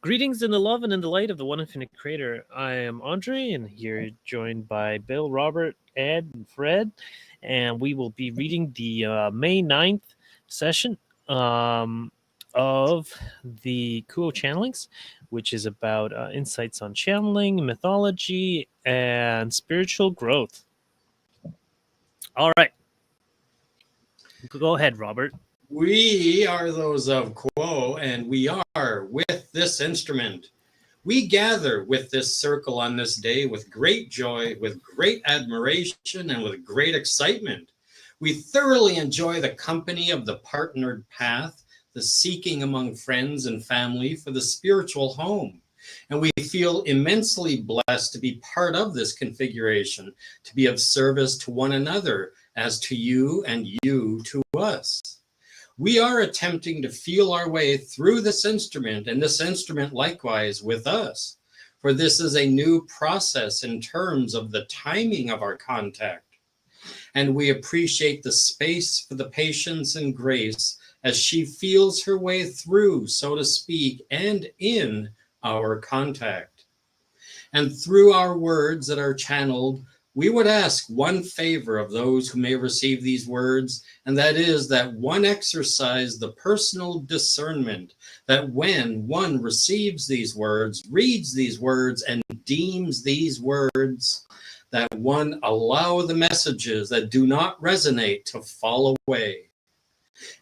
Greetings in the love and in the light of the one infinite creator. I am Andre, and here joined by Bill, Robert, Ed, and Fred. And we will be reading the May 9th session of the Kuo channelings, which is about insights on channeling, mythology, and spiritual growth. All right. Go ahead, Robert. We are those of Kuo, and we are with this instrument. We gather with this circle on this day with great joy, with great admiration, and with great excitement. We thoroughly enjoy the company of the partnered path, the seeking among friends and family for the spiritual home. And we feel immensely blessed to be part of this configuration, to be of service to one another, as to you and you to us. We are attempting to feel our way through this instrument, and this instrument likewise with us. For this is a new process in terms of the timing of our contact. And we appreciate the space for the patience and grace as she feels her way through, so to speak, and in our contact. And through our words that are channeled, we would ask one favor of those who may receive these words, and that is that one exercise the personal discernment that when one receives these words, reads these words, and deems these words, that one allow the messages that do not resonate to fall away.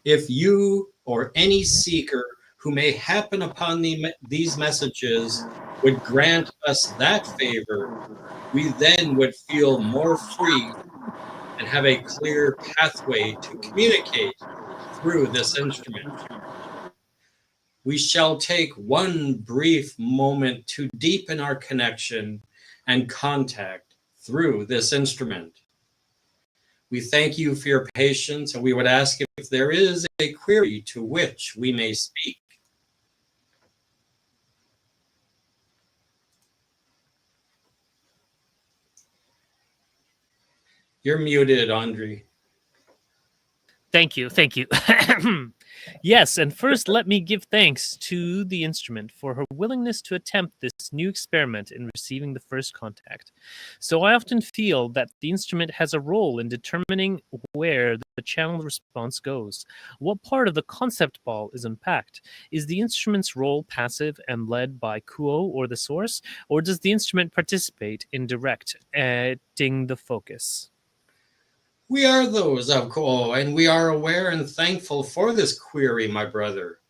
If you or any seeker who may happen upon these messages would grant us that favor, we then would feel more free and have a clear pathway to communicate through this instrument. We shall take one brief moment to deepen our connection and contact through this instrument. We thank you for your patience, and we would ask if there is a query to which we may speak. You're muted, Andre. Thank you. Yes, and first let me give thanks to the instrument for her willingness to attempt this new experiment in receiving the first contact. So I often feel that the instrument has a role in determining where the channel response goes. What part of the concept ball is unpacked? Is the instrument's role passive and led by Kuo or the source, or does the instrument participate in directing the focus? We are those of Kuo, and we are aware and thankful for this query, my brother.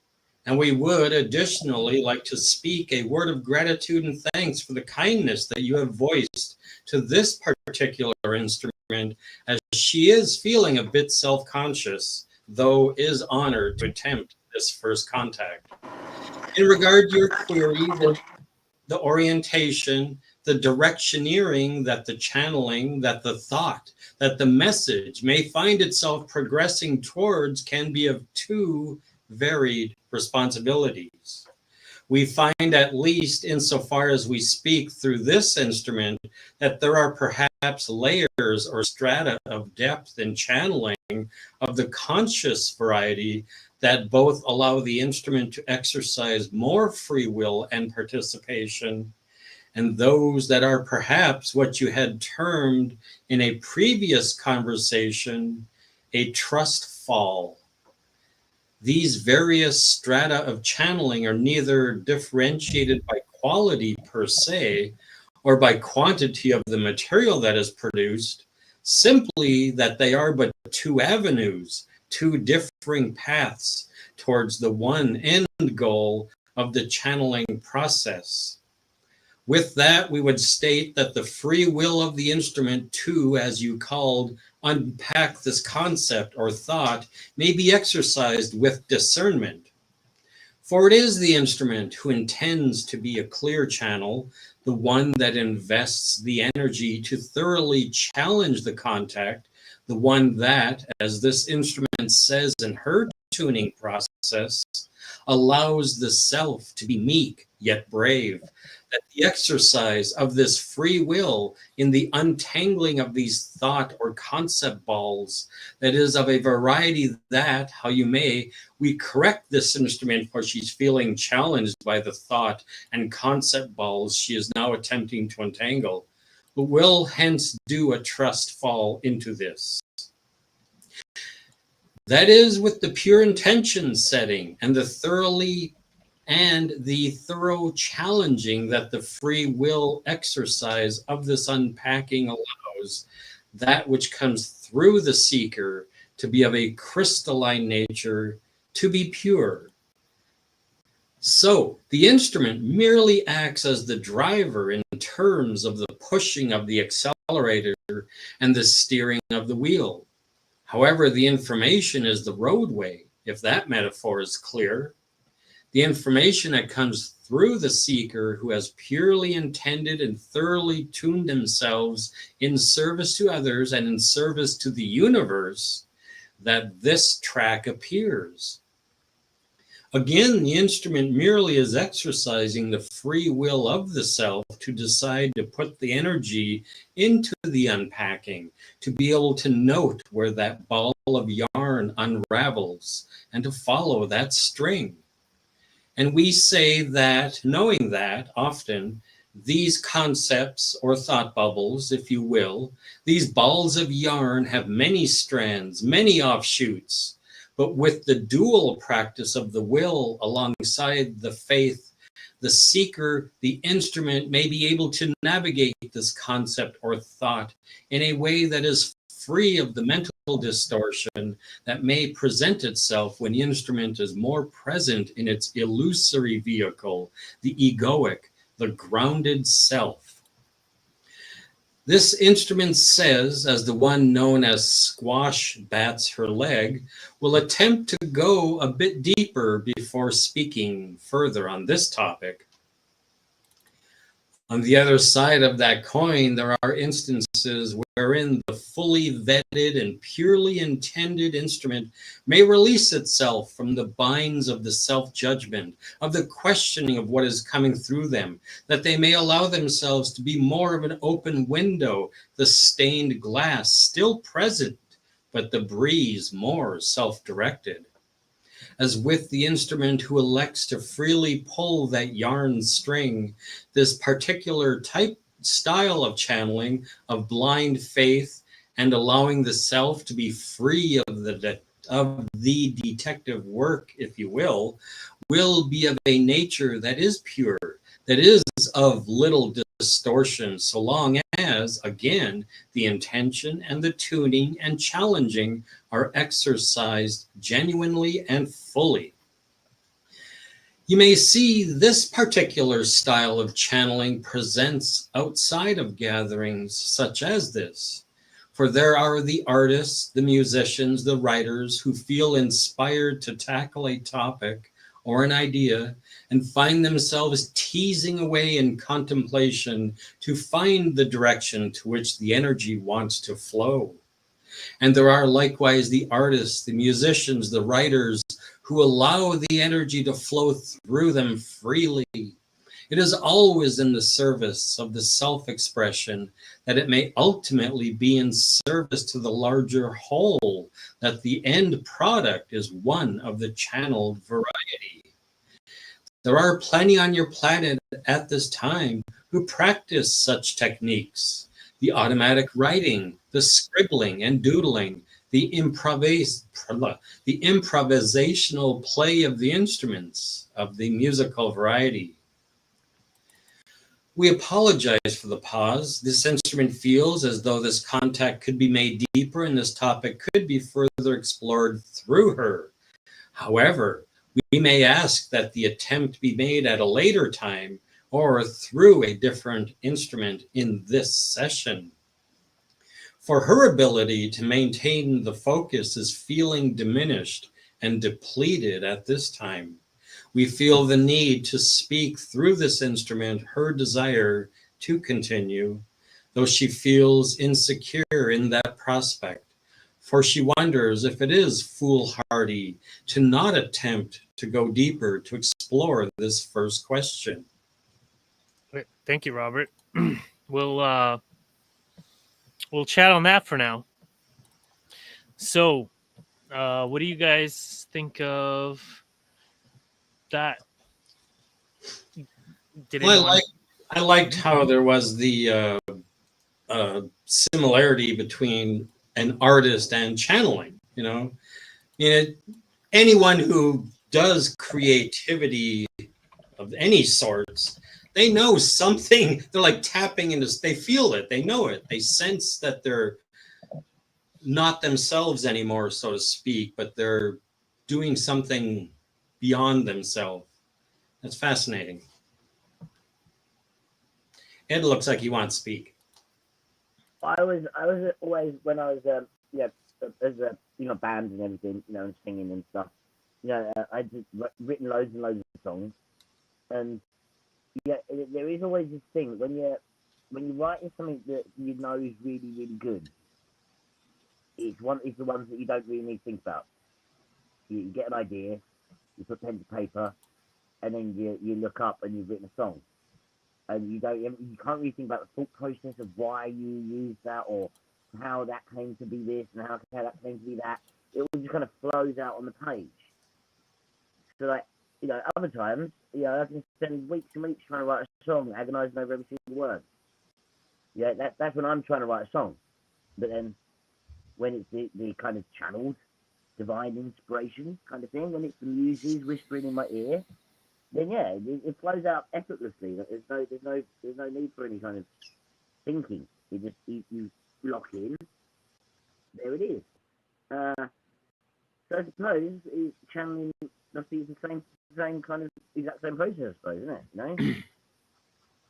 And we would additionally like to speak a word of gratitude and thanks for the kindness that you have voiced to this particular instrument, as she is feeling a bit self-conscious, though is honored to attempt this first contact. In regard to your query, the orientation, the directioneering, that the channeling, that the thought, that the message may find itself progressing towards can be of two varied responsibilities. We find, at least insofar as we speak through this instrument, that there are perhaps layers or strata of depth and channeling of the conscious variety that both allow the instrument to exercise more free will and participation, and those that are perhaps what you had termed in a previous conversation a trust fall. These various strata of channeling are neither differentiated by quality per se or by quantity of the material that is produced, simply that they are but two avenues, two differing paths towards the one end goal of the channeling process. With that, we would state that the free will of the instrument to, as you called, unpack this concept or thought may be exercised with discernment. For it is the instrument who intends to be a clear channel, the one that invests the energy to thoroughly challenge the contact, the one that, as this instrument says in her tuning process allows the self to be meek yet brave, that the exercise of this free will in the untangling of these thought or concept balls that is of a variety that, how you may, we correct this instrument for she's feeling challenged by the thought and concept balls she is now attempting to untangle, but will hence do a trust fall into this. That is with the pure intention setting and the thorough challenging that the free will exercise of this unpacking allows that which comes through the seeker to be of a crystalline nature, to be pure. So the instrument merely acts as the driver in terms of the pushing of the accelerator and the steering of the wheel. However, the information is the roadway, if that metaphor is clear. The information that comes through the seeker who has purely intended and thoroughly tuned themselves in service to others and in service to the universe, that this track appears. Again, the instrument merely is exercising the free will of the self to decide to put the energy into the unpacking, to be able to note where that ball of yarn unravels and to follow that string. And we say that, knowing that often, these concepts or thought bubbles, if you will, these balls of yarn have many strands, many offshoots, but with the dual practice of the will alongside the faith, the seeker, the instrument may be able to navigate this concept or thought in a way that is free of the mental distortion that may present itself when the instrument is more present in its illusory vehicle, the egoic, the grounded self. This instrument says, as the one known as Squash bats her leg, will attempt to go a bit deeper before speaking further on this topic. On the other side of that coin, there are instances wherein the fully vetted and purely intended instrument may release itself from the binds of the self-judgment, of the questioning of what is coming through them, that they may allow themselves to be more of an open window, the stained glass still present, but the breeze more self-directed. As with the instrument who elects to freely pull that yarn string, this particular style of channeling, of blind faith, and allowing the self to be free of the detective work, if you will be of a nature that is pure, that is of little distortion, so long as, again, the intention and the tuning and challenging are exercised genuinely and fully. You may see this particular style of channeling presents outside of gatherings such as this, for there are the artists, the musicians, the writers who feel inspired to tackle a topic or an idea and find themselves teasing away in contemplation to find the direction to which the energy wants to flow. And there are likewise the artists, the musicians, the writers who allow the energy to flow through them freely. It is always in the service of the self-expression that it may ultimately be in service to the larger whole, that the end product is one of the channeled variety. There are plenty on your planet at this time who practice such techniques. The automatic writing, the scribbling and doodling, the improvisational play of the instruments of the musical variety. We apologize for the pause. This instrument feels as though this contact could be made deeper and this topic could be further explored through her. However, we may ask that the attempt be made at a later time or through a different instrument in this session. For her ability to maintain the focus is feeling diminished and depleted at this time. We feel the need to speak through this instrument her desire to continue, though she feels insecure in that prospect. for she wonders if it is foolhardy to not attempt to go deeper to explore this first question. Great. Thank you, Robert. We'll chat on that for now. So, what do you guys think of that? Did Well, anyone? I liked how there was the similarity between an artist and channeling. You know, anyone who does creativity of any sorts, they know something. They're like tapping into. They feel it. They know it. They sense that they're not themselves anymore, so to speak, but they're doing something beyond themselves. That's fascinating. Ed looks like he wants to speak. I was always when I was as a band and everything, and singing and stuff. I just written loads and loads of songs, and there is always this thing when you're writing something that you know is really really good. It's the ones that you don't really need to think about. You get an idea, you put pen to paper, and then you look up and you've written a song. And you can't really think about the thought process of why you used that or how that came to be this and how that came to be that. It all just kind of flows out on the page. So other times, I can spend weeks and weeks trying to write a song, agonising over every single word. Yeah, that's when I'm trying to write a song. But then when it's the kind of channeled divine inspiration kind of thing, when it's the muses whispering in my ear, then it flows out effortlessly. There's no need for any kind of thinking. You lock in. There it is. So I suppose channeling must be the same kind of exact same process, I suppose, isn't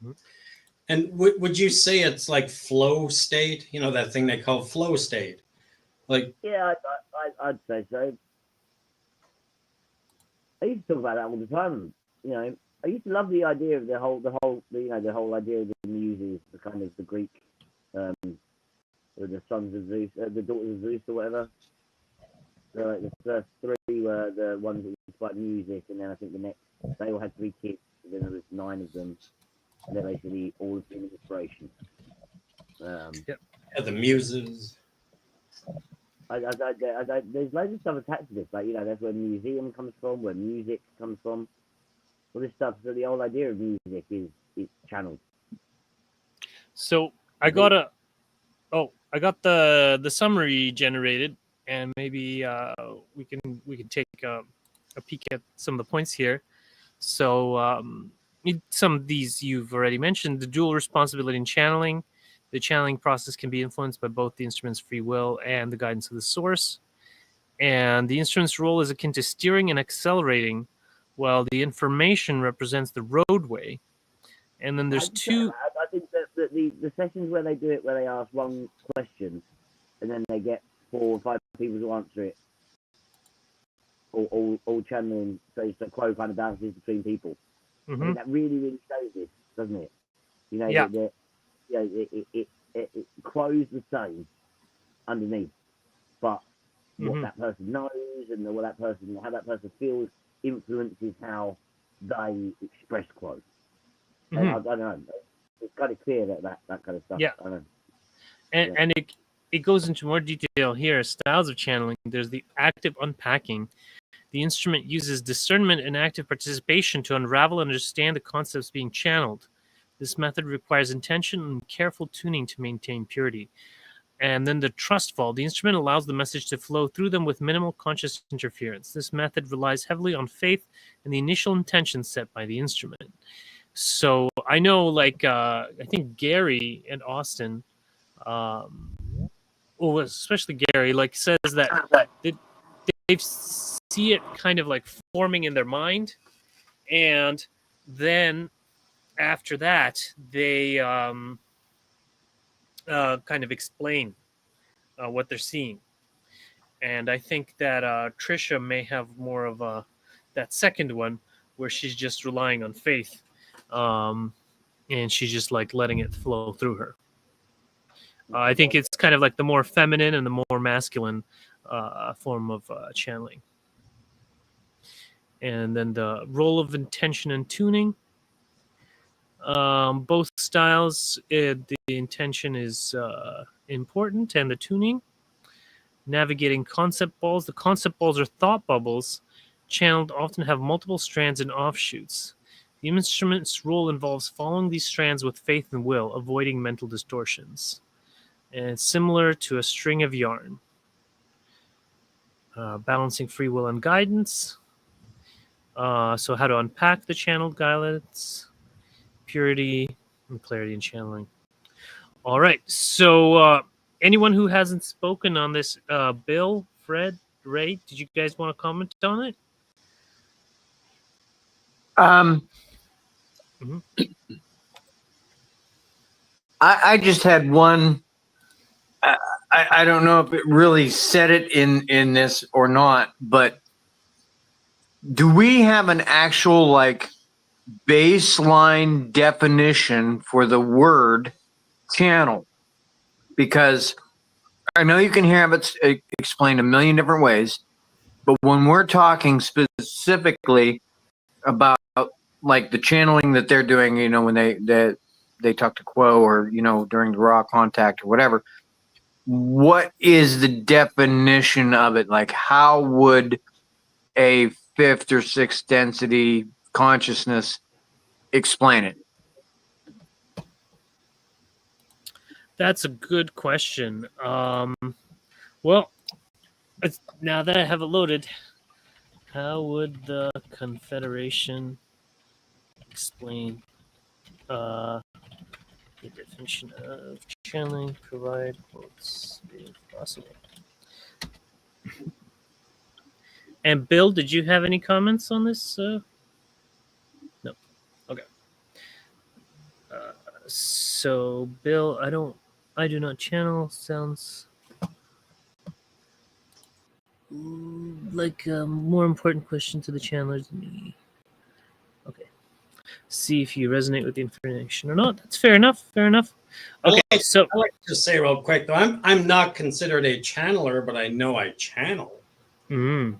it? And would you say it's like flow state? That thing they call flow state. Like I'd say so. I used to talk about that all the time. I used to love the idea of the whole idea of the muses, the kind of the Greek, or the sons of Zeus, the daughters of Zeus, or whatever. So the first three were the ones that inspired music, and then I think the next they all had 3 kids. So then there was 9 of them, and they're basically all of human inspiration. the muses. There's loads of stuff attached to this, that's where museum comes from, where music comes from. All this stuff. So the whole idea of music is channeled. So I got the summary generated, and maybe we can take a peek at some of the points here. So some of these you've already mentioned: the dual responsibility in channeling. The channeling process can be influenced by both the instrument's free will and the guidance of the source. And the instrument's role is akin to steering and accelerating, while the information represents the roadway. And then there's two. I think that the sessions where they do it, where they ask one question, and then they get 4 or 5 people to answer it, all channeling, so Quo kind of bounces between people. Mm-hmm. I think that really, really shows this, doesn't it? It Quo's the same underneath, but what that person knows and how that person feels influences how they express Quo. And I don't know. It's kind of clear that kind of stuff. Yeah. I don't know. And it goes into more detail here. Styles of channeling. There's the active unpacking. The instrument uses discernment and active participation to unravel and understand the concepts being channeled. This method requires intention and careful tuning to maintain purity. And then the trust fall. The instrument allows the message to flow through them with minimal conscious interference. This method relies heavily on faith and the initial intention set by the instrument. So I know, I think Gary and Austin, especially Gary, says that they see it kind of forming in their mind, and then after that they kind of explain what they're seeing. And I think that Trisha may have more of that second one, where she's just relying on faith, and she's just letting it flow through her. I think it's kind of like the more feminine and the more masculine form of channeling. And then the role of intention and tuning. Both styles, the intention is important, and the tuning. Navigating concept balls. The concept balls are thought bubbles. Channeled often have multiple strands and offshoots. The instrument's role involves following these strands with faith and will, avoiding mental distortions. And it's similar to a string of yarn. Balancing free will and guidance. So how to unpack the channeled guidance. Purity and clarity in channeling. All right. So anyone who hasn't spoken on this, Bill, Fred, Ray, did you guys want to comment on it? I just had one. I don't know if it really said it in this or not, but do we have an actual like baseline definition for the word channel? Because I know you can have it explained a million different ways, but when we're talking specifically about like the channeling that they're doing, you know, when they talk to Quo, or, you know, during the raw contact or whatever, what is the definition of it? Like, how would a fifth or sixth density consciousness explain it? That's a good question. Well, now that I have it loaded, how would the Confederation explain the definition of channeling? Provide quotes if possible. And Bill, did you have any comments on this? No. Okay. So Bill, I do not channel. Sounds like a more important question to the channelers than me. Okay. See if you resonate with the information or not. That's fair enough. Fair enough. Okay, so I like to say real quick though, I'm not considered a channeler, but I know I channel. I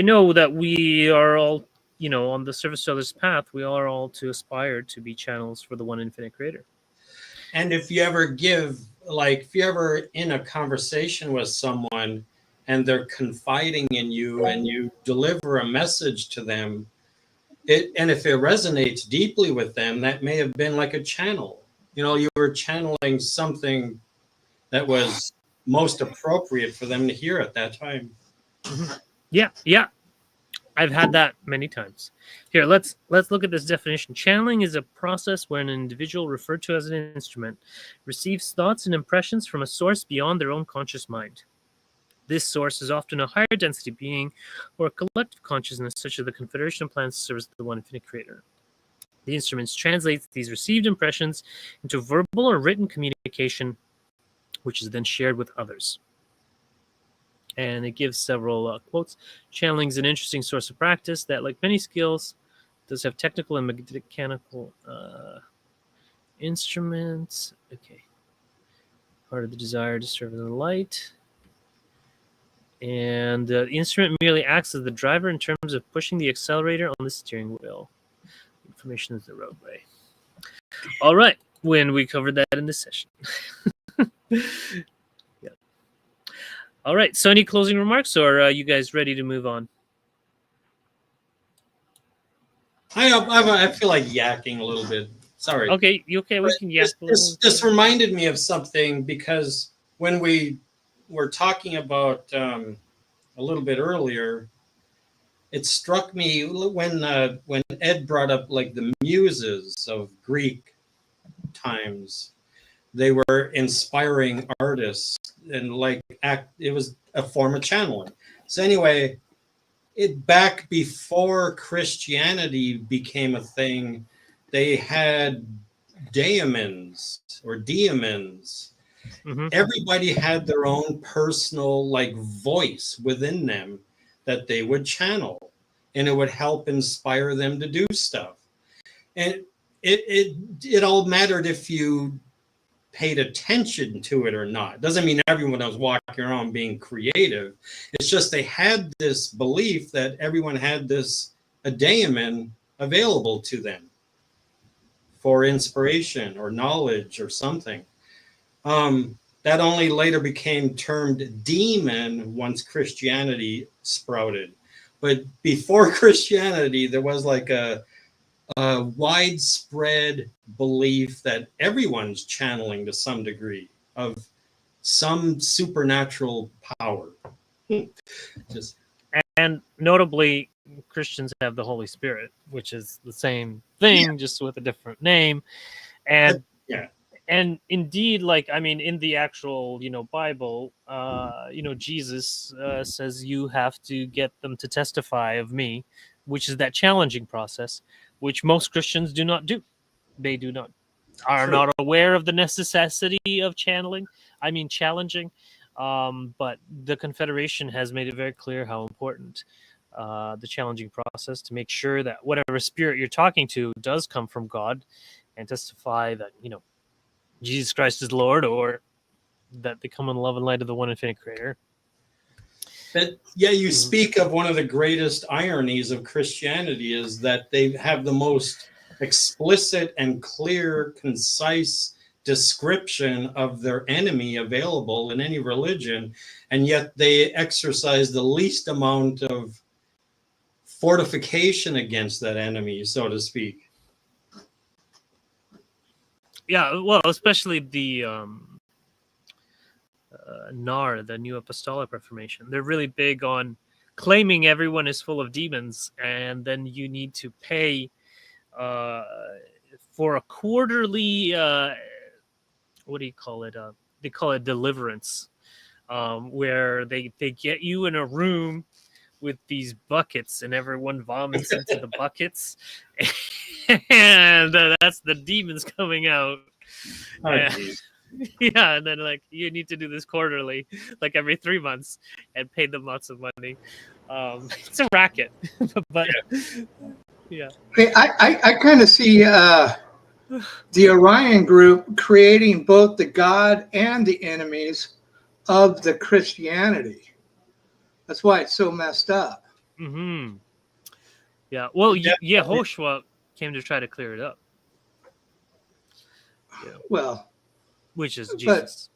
know that we are all, you know, on the Service to Others path. We are all to aspire to be channels for the one infinite creator. And if you ever if you're ever in a conversation with someone and they're confiding in you and you deliver a message to them, and if it resonates deeply with them, that may have been like a channel. You know, you were channeling something that was most appropriate for them to hear at that time. Yeah. I've had that many times. Here, let's look at this definition. Channeling is a process where an individual, referred to as an instrument, receives thoughts and impressions from a source beyond their own conscious mind. This source is often a higher density being or a collective consciousness, such as the Confederation of Planets serves the one infinite creator. The instruments translates these received impressions into verbal or written communication, which is then shared with others. And it gives several quotes. Channeling is an interesting source of practice that, like many skills, does have technical and mechanical instruments. Okay. Part of the desire to serve in the light. And the instrument merely acts as the driver in terms of pushing the accelerator on the steering wheel. Information is the roadway. All right. When we covered that in this session. Yeah. All right. So any closing remarks, or are you guys ready to move on? I feel like yakking a little bit. Sorry. Okay. You okay? We can yak a little. This reminded me of something, because when we were talking about a little bit earlier, it struck me when Ed brought up like the muses of Greek times. They were inspiring artists, and it was a form of channeling. So anyway, back before Christianity became a thing, they had daemons or daemons. Mm-hmm. Everybody had their own personal voice within them that they would channel, and it would help inspire them to do stuff. And it all mattered if you paid attention to it or not. Doesn't mean everyone was walking around being creative. It's just they had this belief that everyone had this a daemon available to them for inspiration or knowledge or something. That only later became termed demon once Christianity sprouted. But before Christianity, there was like a widespread belief that everyone's channeling to some degree of some supernatural power. Just And notably, Christians have the Holy Spirit, which is the same thing, just with a different name. And yeah, and indeed, like, I mean, in the actual, Bible, Jesus says you have to get them to testify of me, which is that challenging process, which most Christians do not do. They are True. not aware of the necessity of challenging. But the Confederation has made it very clear how important the challenging process to make sure that whatever spirit you're talking to does come from God, and testify that Jesus Christ is Lord, or that they come in the love and light of the one infinite Creator. But yeah, you speak of one of the greatest ironies of Christianity is that they have the most explicit and clear, concise description of their enemy available in any religion, and yet they exercise the least amount of fortification against that enemy, so to speak. Yeah, well, especially the NAR, the New Apostolic Reformation. They're really big on claiming everyone is full of demons, and then you need to pay for a quarterly, what do you call it? They call it deliverance, where they get you in a room with these buckets, and everyone vomits into the buckets, and that's the demons coming out. Oh, And- geez. yeah, and then like you need to do this quarterly, like every 3 months, and pay them lots of money. It's a racket, but yeah. Hey, I kind of see the Orion group creating both the God and the enemies of the Christianity. That's why it's so messed up. Mm-hmm. Yeah. Well, Yeah. Yehoshua came to try to clear it up, Well, which is but Jesus.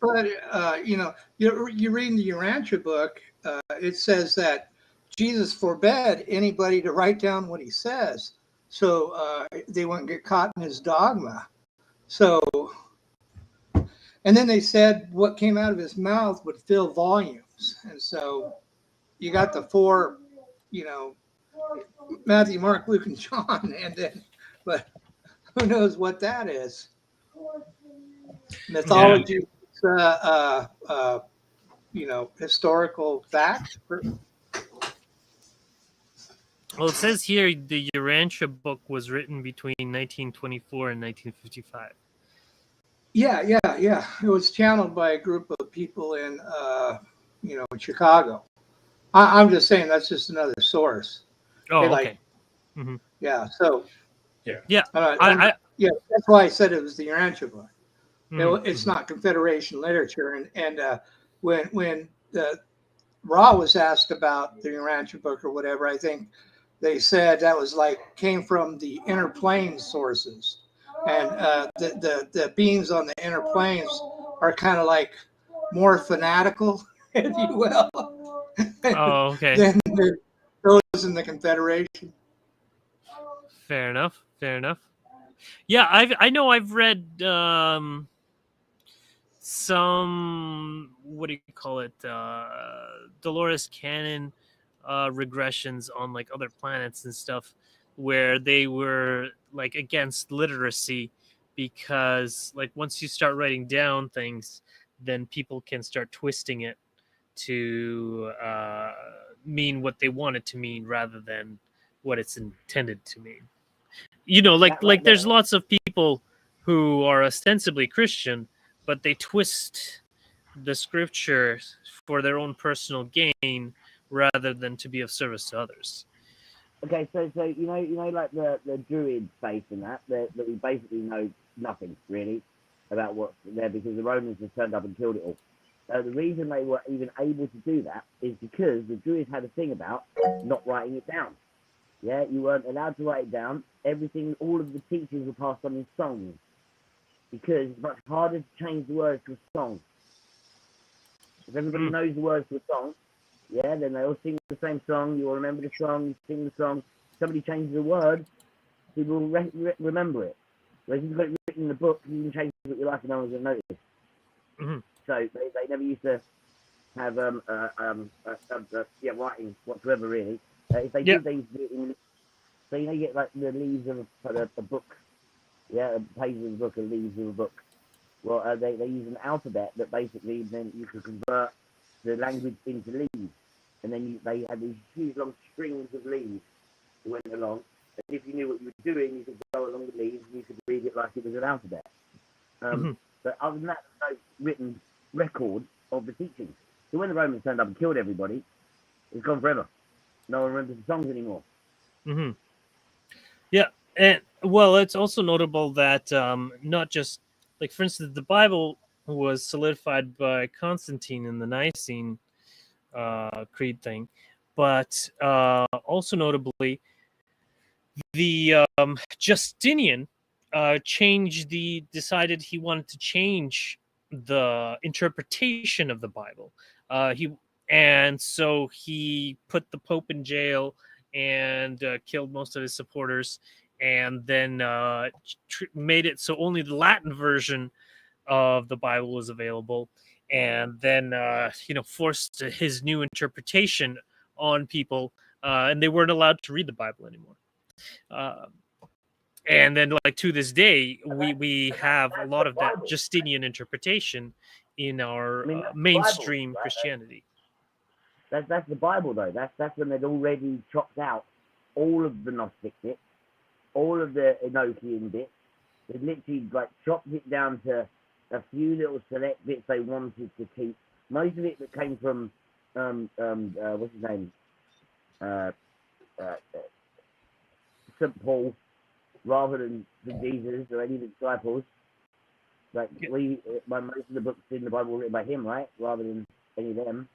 you're reading the Urantia book. It says that Jesus forbade anybody to write down what he says, so they wouldn't get caught in his dogma. So, and then they said what came out of his mouth would fill volumes, and so you got the four, Matthew, Mark, Luke, and John, and then, but who knows what that is? Mythology, historical fact. Well, it says here the Urantia book was written between 1924 and 1955. Yeah. It was channeled by a group of people in, in Chicago. I'm just saying that's just another source. Oh, They okay. Mm-hmm. Yeah. So. Yeah. Yeah. That's why I said it was the Urantia book. Mm-hmm. It's not Confederation literature, and when Ra was asked about the Urantia book or whatever, I think they said that was came from the inner plane sources, and the beings on the inner planes are kind of like more fanatical, if you will, Oh, okay. than those in the Confederation. Fair enough. Yeah, I know I've read some, what do you call it, Dolores Cannon regressions on like other planets and stuff, where they were like against literacy, because like once you start writing down things, then people can start twisting it to mean what they want it to mean rather than what it's intended to mean. Like there's lots of people who are ostensibly Christian, but they twist the scripture for their own personal gain rather than to be of service to others. Okay, so like the druid faith and that we basically know nothing really about what's there because the Romans just turned up and killed it all. The reason they were even able to do that is because the druids had a thing about not writing it down. Yeah, you weren't allowed to write it down. Everything, all of the teachings were passed on in songs because it's much harder to change the words to a song. If everybody knows the words to a song, yeah, then they all sing the same song. You all remember the song. You sing the song. Somebody changes a word, people will remember it. Whereas if you've got it written in the book, you can change what you like and no one's going to notice. Mm-hmm. So they never used to have writing whatsoever really. If they did, they used to do it in. So you get like the leaves of a book, yeah, pages of a book, and leaves of a book. Well, they use an alphabet that basically then you could convert the language into leaves, and then they had these huge long strings of leaves that went along. And if you knew what you were doing, you could go along the leaves and you could read it like it was an alphabet. But other than that, there's no written record of the teachings. So when the Romans turned up and killed everybody, it's gone forever. No one remembers the songs anymore. Mm-hmm. Yeah, and well, it's also notable that not just like, for instance, the Bible was solidified by Constantine in the Nicene Creed thing, but also notably, the Justinian decided he wanted to change the interpretation of the Bible. So he put the Pope in jail and killed most of his supporters, and then made it so only the Latin version of the Bible was available, and then forced his new interpretation on people, and they weren't allowed to read the Bible anymore. And then, like, to this day, we have a lot of that Justinian interpretation in our mainstream Christianity. That's the Bible, though. That's when they'd already chopped out all of the Gnostic bits, all of the Enochian bits. They'd literally like chopped it down to a few little select bits they wanted to keep. Most of it that came from what's his name, St. Paul, rather than Jesus or any of the disciples. Like most of the books in the Bible were written by him, right? Rather than any of them.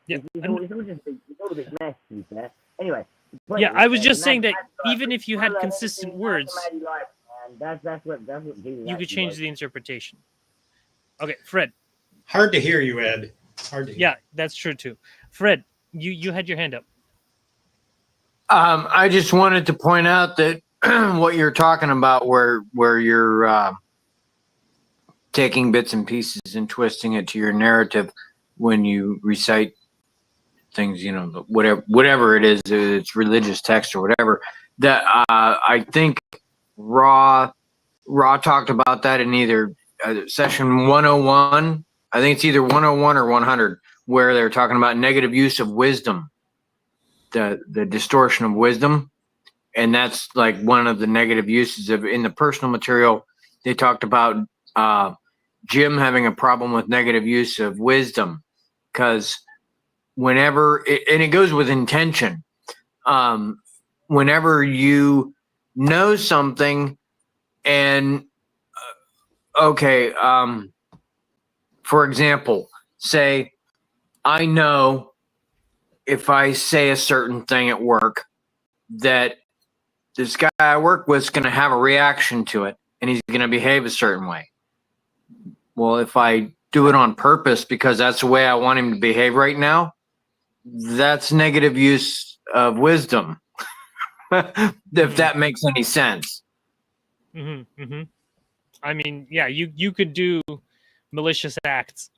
Yeah, it's all a bit mess, to be fair. Anyway. Yeah, I was just saying that even if you had consistent words, that's what Jesus you could change the interpretation. Okay, Fred. Hard to hear you, Ed. Hard to hear. Yeah, that's true too. Fred, you had your hand up. I just wanted to point out that what you're talking about, where you're taking bits and pieces and twisting it to your narrative when you recite things, whatever it is, it's religious text or whatever. That I think Raw talked about that in either session 101. I think it's either 101 or 100, where they're talking about negative use of wisdom, the distortion of wisdom. And that's like one of the negative uses of, in the personal material, they talked about Jim having a problem with negative use of wisdom, because whenever, and it goes with intention, whenever you know something and, for example, say, I know if I say a certain thing at work that this guy I work with is going to have a reaction to it and he's going to behave a certain way. Well, if I do it on purpose because that's the way I want him to behave right now, that's negative use of wisdom. If that makes any sense. Mm-hmm, mm-hmm. I mean, yeah, you could do malicious acts.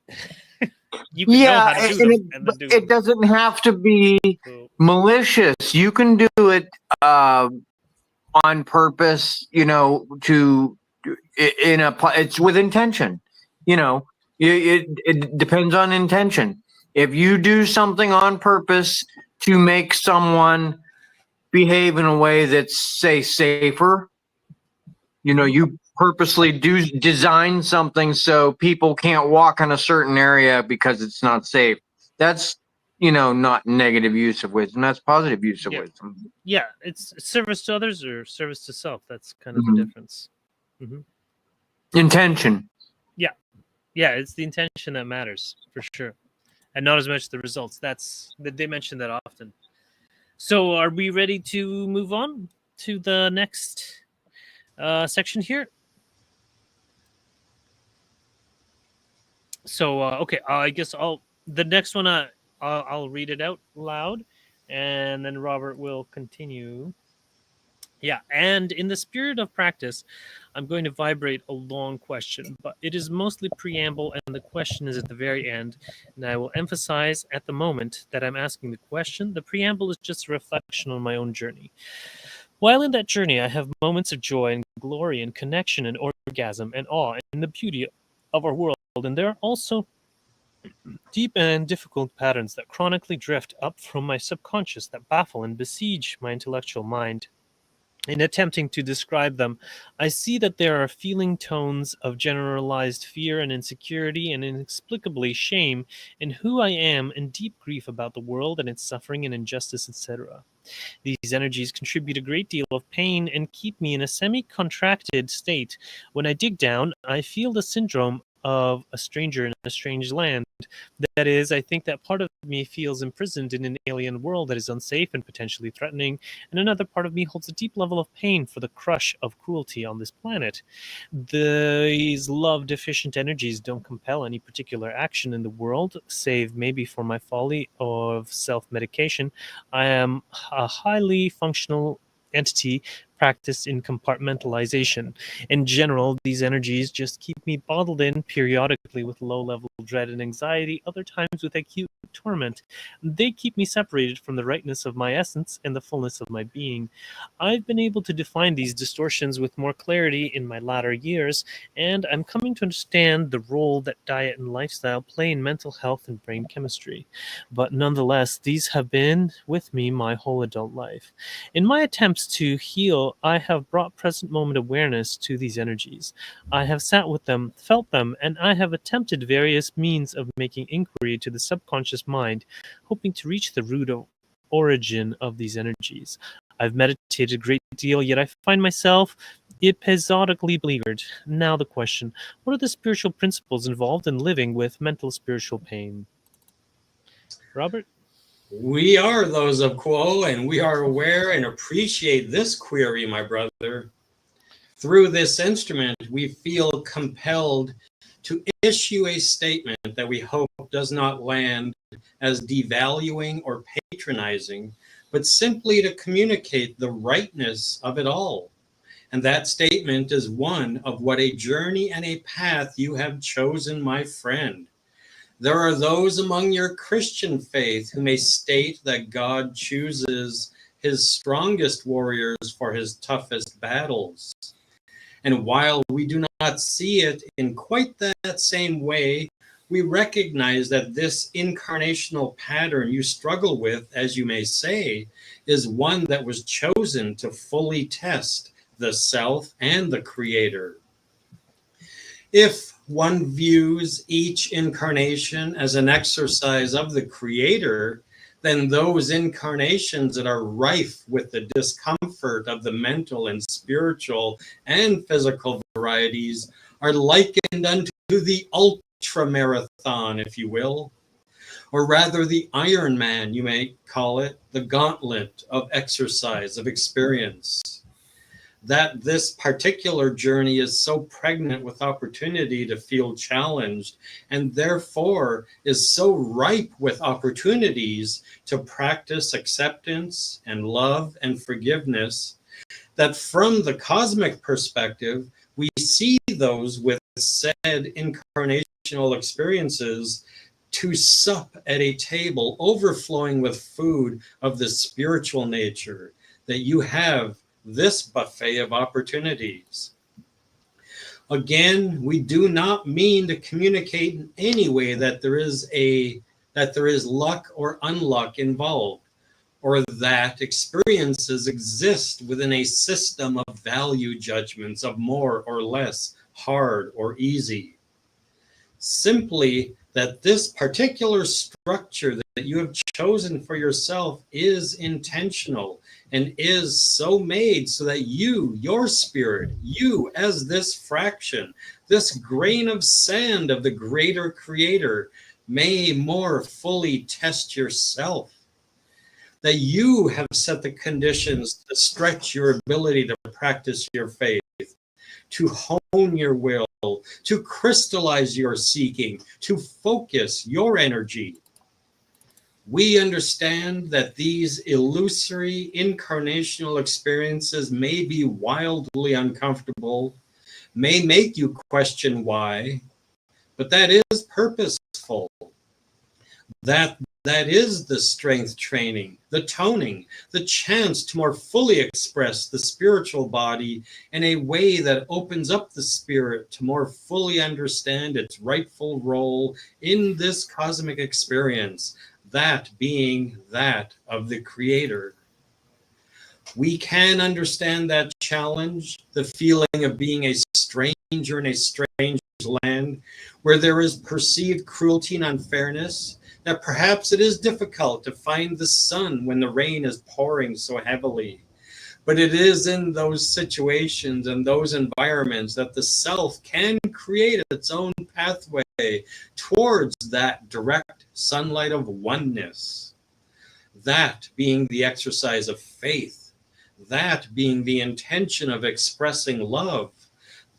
You could know how to do them, and then do them. It doesn't have to be malicious. You can do it on purpose. It's with intention. It depends on intention. If you do something on purpose to make someone behave in a way that's, say, safer, you purposely design something so people can't walk in a certain area because it's not safe. That's not negative use of wisdom. That's positive use of Yeah. wisdom. Yeah, it's service to others or service to self. That's kind of Mhm. the difference. Intention. Yeah, it's the intention that matters for sure, and not as much the results. They mention that often. So, are we ready to move on to the next section here? So, okay, I guess the next one. I'll read it out loud, and then Robert will continue. Yeah, and in the spirit of practice, I'm going to vibrate a long question, but it is mostly preamble, and the question is at the very end. And I will emphasize at the moment that I'm asking the question. The preamble is just a reflection on my own journey. While in that journey, I have moments of joy and glory and connection and orgasm and awe and the beauty of our world. And there are also deep and difficult patterns that chronically drift up from my subconscious that baffle and besiege my intellectual mind. In attempting to describe them, I see that there are feeling tones of generalized fear and insecurity and inexplicably shame in who I am and deep grief about the world and its suffering and injustice, etc. These energies contribute a great deal of pain and keep me in a semi-contracted state. When I dig down, I feel the syndrome of a stranger in a strange land. That is, I think that part of me feels imprisoned in an alien world that is unsafe and potentially threatening, and another part of me holds a deep level of pain for the crush of cruelty on this planet. These love deficient energies don't compel any particular action in the world, save maybe for my folly of self medication. I am a highly functional entity practiced in compartmentalization. In general, these energies just keep me bottled in periodically with low level dread and anxiety, other times with acute torment. They keep me separated from the rightness of my essence and the fullness of my being. I've been able to define these distortions with more clarity in my latter years, and I'm coming to understand the role that diet and lifestyle play in mental health and brain chemistry. But nonetheless, these have been with me my whole adult life. In my attempts to heal, I have brought present moment awareness to these energies. I have sat with them, felt them, and I have attempted various means of making inquiry to the subconscious mind, hoping to reach the root of origin of these energies. I've meditated a great deal, yet I find myself episodically beleaguered. Now the question, what are the spiritual principles involved in living with mental spiritual pain? Robert? We are those of Quo, and we are aware and appreciate this query, my brother. Through this instrument, we feel compelled to issue a statement that we hope does not land as devaluing or patronizing, but simply to communicate the rightness of it all. And that statement is one of what a journey and a path you have chosen, my friend. There are those among your Christian faith who may state that God chooses his strongest warriors for his toughest battles. And while we do not see it in quite that same way, we recognize that this incarnational pattern you struggle with, as you may say, is one that was chosen to fully test the self and the creator. If one views each incarnation as an exercise of the creator, then those incarnations that are rife with the discomfort of the mental and spiritual and physical varieties are likened unto the ultra marathon, if you will, or rather the Iron Man, you may call it, the gauntlet of exercise, of experience. That this particular journey is so pregnant with opportunity to feel challenged, and therefore is so ripe with opportunities to practice acceptance and love and forgiveness, that from the cosmic perspective, we see those with said incarnational experiences to sup at a table overflowing with food of the spiritual nature, that you have this buffet of opportunities. Again, we do not mean to communicate in any way that there is luck or unluck involved, or that experiences exist within a system of value judgments of more or less, hard or easy. Simply that this particular structure that that you have chosen for yourself is intentional and is so made so that you, your spirit, you as this fraction, this grain of sand of the greater creator, may more fully test yourself. That you have set the conditions to stretch your ability to practice your faith, to hone your will, to crystallize your seeking, to focus your energy. We understand that these illusory incarnational experiences may be wildly uncomfortable, may make you question why, but that is purposeful. That is the strength training, the toning, the chance to more fully express the spiritual body in a way that opens up the spirit to more fully understand its rightful role in this cosmic experience, that being that of the creator. We can understand that challenge, the feeling of being a stranger in a strange land where there is perceived cruelty and unfairness, that perhaps it is difficult to find the sun when the rain is pouring so heavily. But it is in those situations and those environments that the self can create its own pathway towards that direct sunlight of oneness. That being the exercise of faith, that being the intention of expressing love,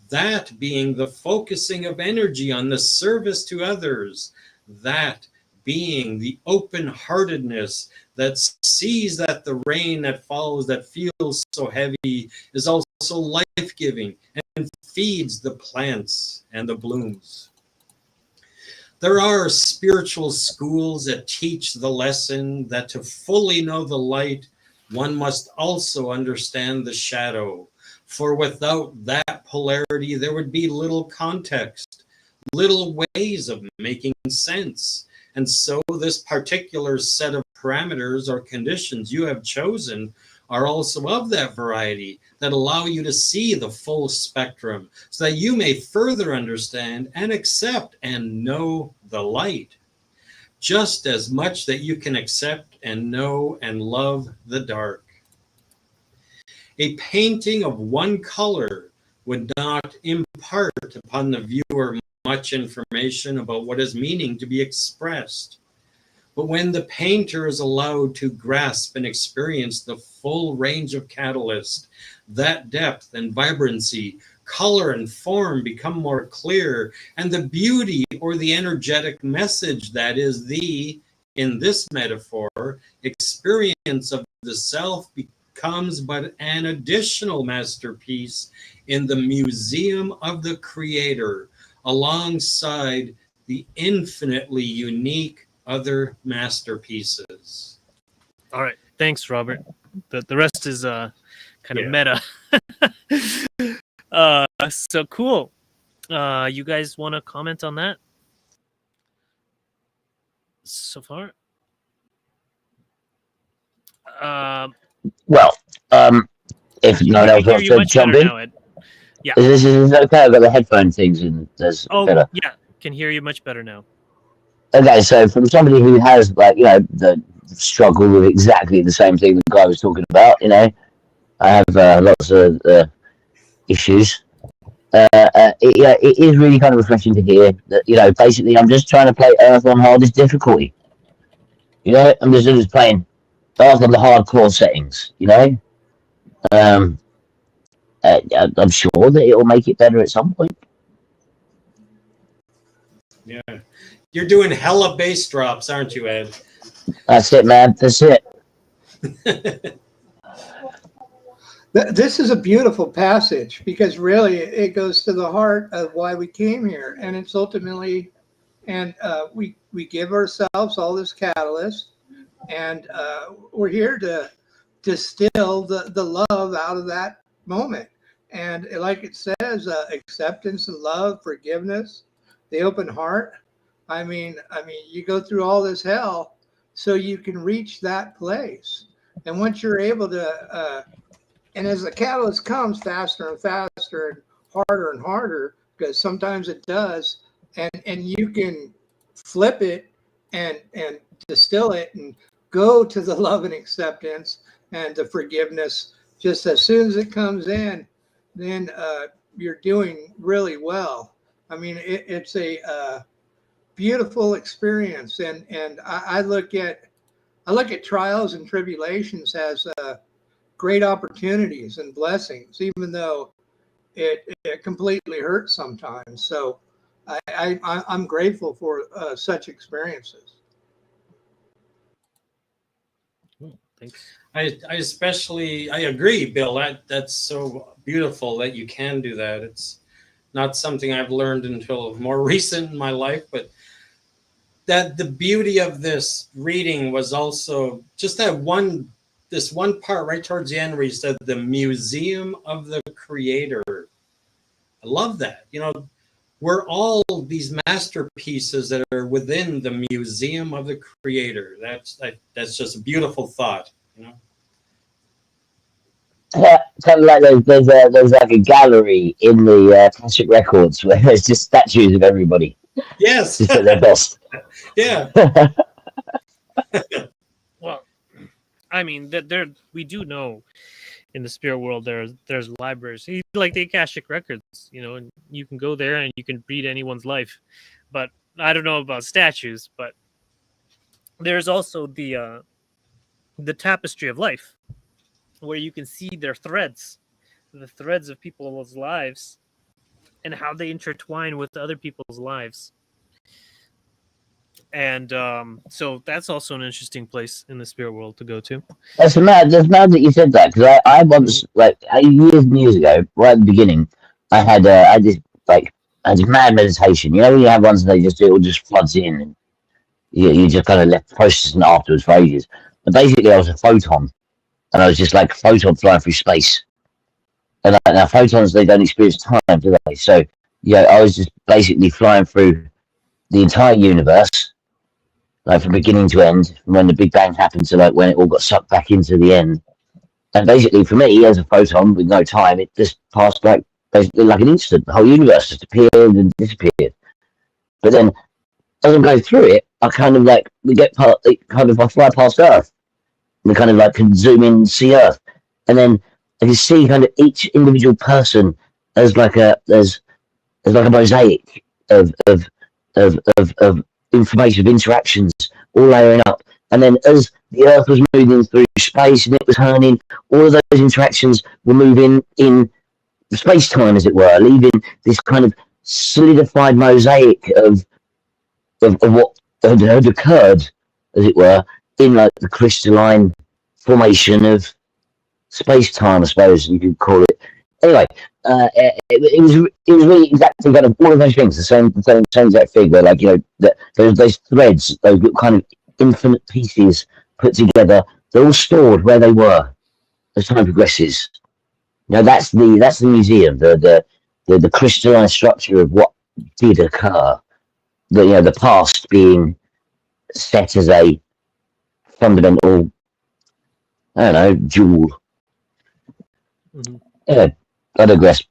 that being the focusing of energy on the service to others, that being the open-heartedness that sees that the rain that follows, that feels so heavy, is also life-giving and feeds the plants and the blooms. There are spiritual schools that teach the lesson that to fully know the light, one must also understand the shadow. For without that polarity, there would be little context, little ways of making sense. And so this particular set of parameters or conditions you have chosen are also of that variety that allow you to see the full spectrum so that you may further understand and accept and know the light, just as much that you can accept and know and love the dark. A painting of one color would not impart upon the viewer much information about what is meaning to be expressed. But when the painter is allowed to grasp and experience the full range of catalyst, that depth and vibrancy, color and form become more clear, and the beauty or the energetic message that is the, in this metaphor, experience of the self becomes but an additional masterpiece in the museum of the creator, alongside the infinitely unique other masterpieces. All right. Thanks, Robert. The rest is kind of meta. So cool. You guys want to comment on that so far? Well, if no one else wants to jump in, Now, Ed. Yeah. this is okay. I've got the headphone things and there's better. Yeah. Can hear you much better now. Okay, so from somebody who has, like, the struggle with exactly the same thing the guy was talking about, I have lots of issues. It is really kind of refreshing to hear that, basically I'm just trying to play Earth on hardest difficulty. I'm just playing Earth on the hardcore settings, I'm sure that it will make it better at some point. Yeah. You're doing hella bass drops, aren't you, Ed? That's it, man. That's it. This is a beautiful passage because really it goes to the heart of why we came here, and it's ultimately, and we give ourselves all this catalyst, and we're here to distill the love out of that moment, and like it says, acceptance and love, forgiveness, the open heart. I mean, you go through all this hell so you can reach that place, and once you're able to. And as the catalyst comes faster and faster and harder, because sometimes it does, and you can flip it and distill it and go to the love and acceptance and the forgiveness just as soon as it comes in, then you're doing really well. I mean, it's a beautiful experience, and I look at trials and tribulations as great opportunities and blessings, even though it completely hurts sometimes. So I'm grateful for such experiences. Thanks. I especially I agree, Bill. That's so beautiful that you can do that. It's not something I've learned until more recent in my life, but that the beauty of this reading was also just this one part right towards the end where you said the museum of the creator. I love that. You know, we're all these masterpieces that are within the museum of the creator. That's just a beautiful thought, you know. Kind of like there's like a gallery in the classic records where there's just statues of everybody Yes. just at their best. Yeah. Well, I mean that there we do know in the spirit world there's libraries like the Akashic records, you know, and you can go there and you can read anyone's life. But I don't know about statues, but there's also the tapestry of life where you can see their threads, the threads of people's lives and how they intertwine with other people's lives. And so that's also an interesting place in the spirit world to go to. That's mad that you said that because I once like years and years ago, right at the beginning, I just like I had this mad meditation. You know when you have ones and they just it all just floods in and you just kind of left processing afterwards for ages. But basically, I was a photon and I was just like a photon flying through space. And now photons they don't experience time, do they? So yeah, I was just basically flying through the entire universe, like from beginning to end, from when the Big Bang happened to like when it all got sucked back into the end. And basically, for me, as a photon with no time, it just passed like basically like an instant. The whole universe just appeared and disappeared. But then, as I'm going through it, I kind of like we get part, it kind of I fly past Earth. And we kind of like can zoom in and see Earth, and then I can see kind of each individual person as like there's like a mosaic of information, of interactions, all layering up. And then as the Earth was moving through space and it was turning, all of those interactions were moving in space time, as it were, leaving this kind of solidified mosaic of what had occurred, as it were, in like the crystalline formation of space time, I suppose you could call it. Anyway, it was really exactly kind of all of those things, the same exact thing. Where like those threads, those kind of infinite pieces put together, they're all stored where they were as time progresses. You know, that's the museum, the crystalline structure of what did occur. The past being set as a fundamental, I don't know, jewel. Mm-hmm. Yeah, I digress.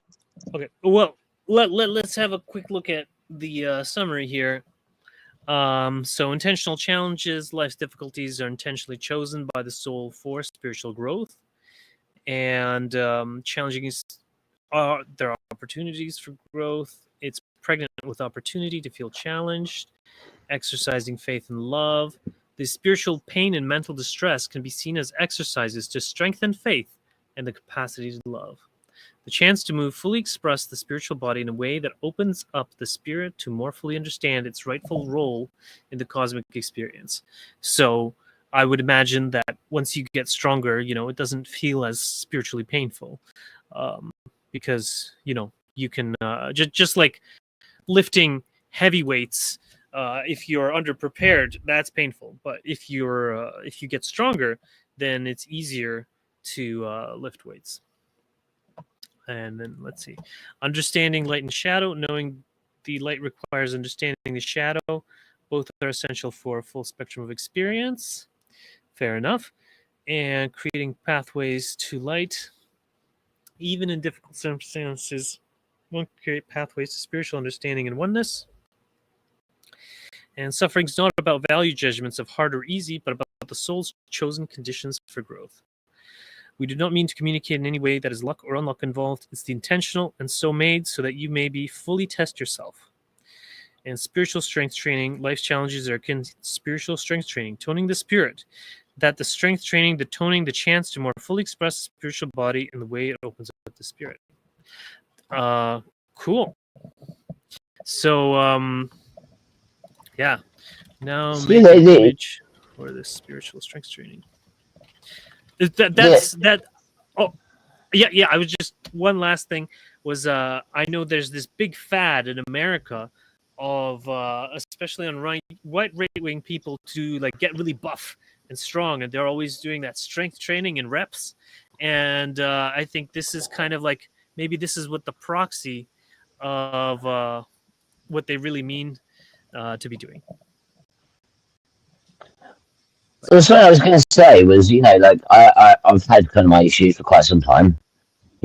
Okay, well, let's have a quick look at the summary here. So intentional challenges, life's difficulties are intentionally chosen by the soul for spiritual growth, and challenging is there are opportunities for growth. It's pregnant with opportunity to feel challenged, exercising faith and love. The spiritual pain and mental distress can be seen as exercises to strengthen faith and the capacity to love. The chance to move fully express the spiritual body in a way that opens up the spirit to more fully understand its rightful role in the cosmic experience. So I would imagine that once you get stronger, it doesn't feel as spiritually painful, because you can just like lifting heavy weights. If you're underprepared, that's painful. But if you get stronger, then it's easier to lift weights. And then let's see, understanding light and shadow. Knowing the light requires understanding the shadow. Both are essential for a full spectrum of experience. Fair enough. And creating pathways to light. Even in difficult circumstances, one can create pathways to spiritual understanding and oneness. And suffering is not about value judgments of hard or easy, but about the soul's chosen conditions for growth. We do not mean to communicate in any way that is luck or unluck involved. It's the intentional and so made so that you may be fully test yourself. And spiritual strength training, life's challenges are akin to spiritual strength training, toning the spirit. That the strength training, the toning, the chance to more fully express the spiritual body in the way it opens up the spirit. Cool. So, yeah. Now See, make an image for this spiritual strength training. That. Oh, yeah. I was just one last thing was I know there's this big fad in America of especially on right-wing people to like get really buff and strong, and they're always doing that strength training and reps. And I think this is kind of like maybe this is what the proxy of what they really mean to be doing. So what I was going to say was, like I've had kind of my issues for quite some time,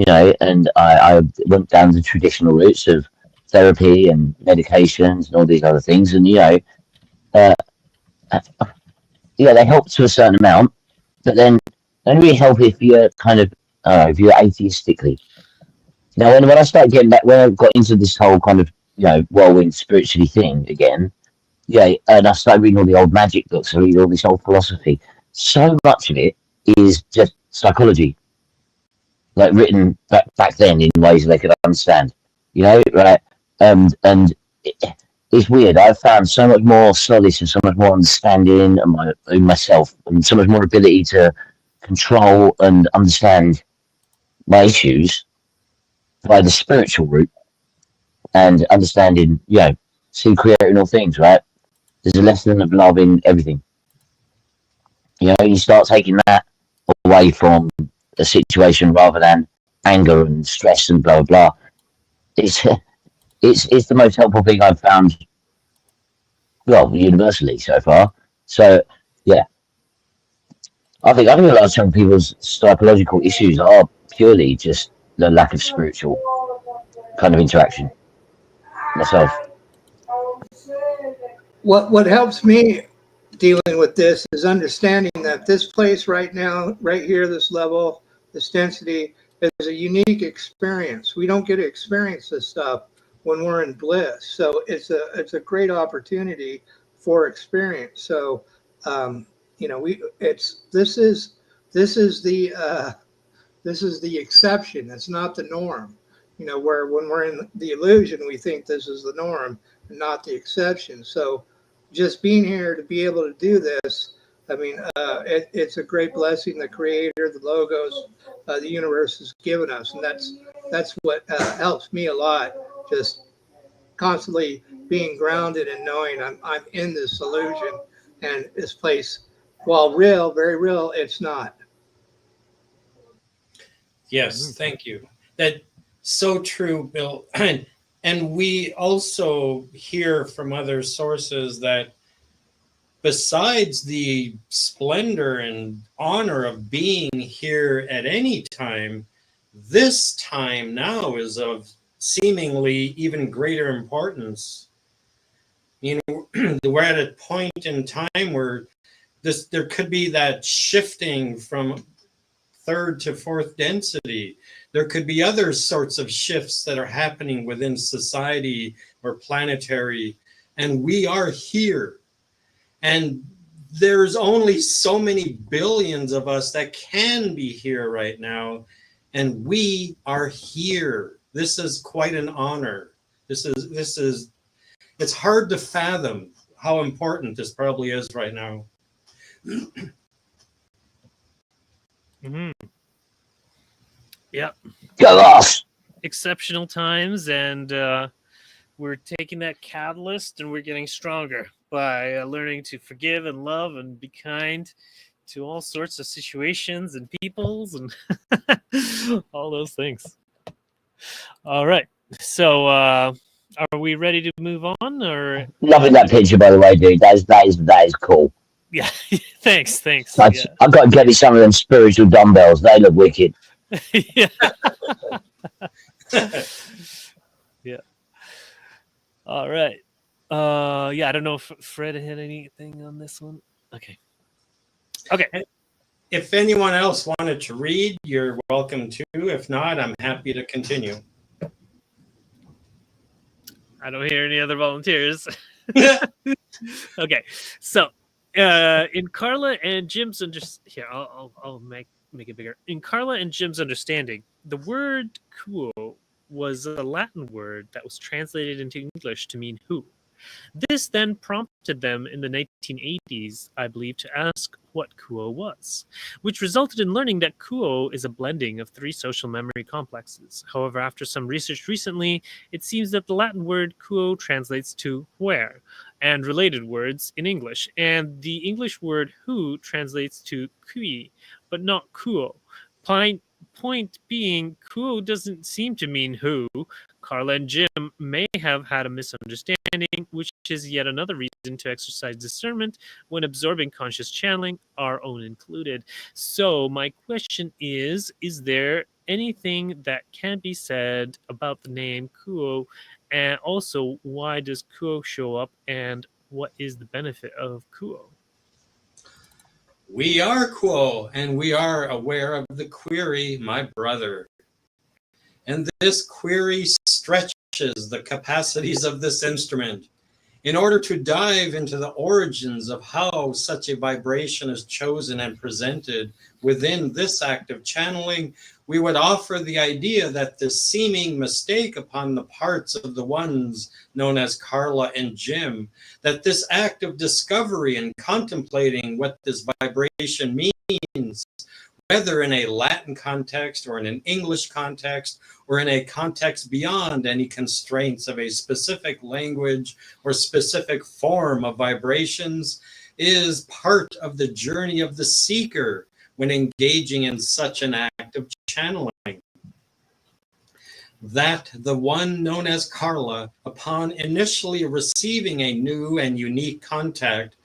and I went down the traditional routes of therapy and medications and all these other things, and they help to a certain amount, but then they only really help if you're kind of if you're atheistically. Now, when I started getting back, when I got into this whole kind of whirlwind spiritually thing again. Yeah, and I started reading all the old magic books. I read all this old philosophy. So much of it is just psychology, like written back then in ways they could understand. Right? And it's weird. I've found so much more solace and so much more understanding in myself, and so much more ability to control and understand my issues by the spiritual route and understanding, see, creating all things, right? There's a lesson of love in everything. You start taking that away from a situation rather than anger and stress and blah blah blah. It's the most helpful thing I've found, well, universally so far. So yeah, I think a lot of some people's psychological issues are purely just the lack of spiritual kind of interaction. Myself. What helps me dealing with this is understanding that this place right now, right here, this level, this density, is a unique experience. We don't get to experience this stuff when we're in bliss. So it's a great opportunity for experience. So this is the exception. It's not the norm. Where when we're in the illusion, we think this is the norm and not the exception. So just being here to be able to do this, I mean, it's a great blessing the Creator, the Logos, the universe has given us, and that's what helps me a lot. Just constantly being grounded and knowing I'm in this illusion, and this place, while real, very real, it's not. Yes, thank you. That's so true, Bill. And we also hear from other sources that besides the splendor and honor of being here at any time, this time now is of seemingly even greater importance. We're at a point in time where there could be that shifting from third to fourth density. There could be other sorts of shifts that are happening within society or planetary, and we are here. And there's only so many billions of us that can be here right now, and we are here. This is quite an honor. It's hard to fathom how important this probably is right now. Mm-hmm. Yeah. Go off. Exceptional times, and we're taking that catalyst and we're getting stronger by learning to forgive and love and be kind to all sorts of situations and peoples and all those things. All right. So are we ready to move on, or Loving that picture, by the way, dude. That is cool. yeah. thanks. I've got to get me some of them spiritual dumbbells. They look wicked. Yeah. Yeah. All right. Yeah, I don't know if Fred had anything on this one. Okay. Okay. If anyone else wanted to read, you're welcome to. If not, I'm happy to continue. I don't hear any other volunteers. Okay, so in Carla and Jim's here, I'll make it bigger. In Carla and Jim's understanding, the word "quo" was a Latin word that was translated into English to mean "who." This then prompted them in the 1980s, I believe, to ask what Kuo was, which resulted in learning that Kuo is a blending of three social memory complexes. However, after some research recently, it seems that the Latin word Kuo translates to where, and related words in English, and the English word who translates to kui, but not Kuo. Point being, Kuo doesn't seem to mean who. Carla and Jim may have had a misunderstanding, which is yet another reason to exercise discernment when absorbing conscious channeling, our own included. So, my question is there anything that can be said about the name Kuo? And also, why does Kuo show up, and what is the benefit of Kuo? We are Quo, and we are aware of the query, my brother. And this query stretches the capacities of this instrument. In order to dive into the origins of how such a vibration is chosen and presented within this act of channeling, we would offer the idea that this seeming mistake upon the parts of the ones known as Carla and Jim, that this act of discovery and contemplating what this vibration means, whether in a Latin context or in an English context or in a context beyond any constraints of a specific language or specific form of vibrations, is part of the journey of the seeker when engaging in such an act of channeling. That the one known as Carla, upon initially receiving a new and unique contact,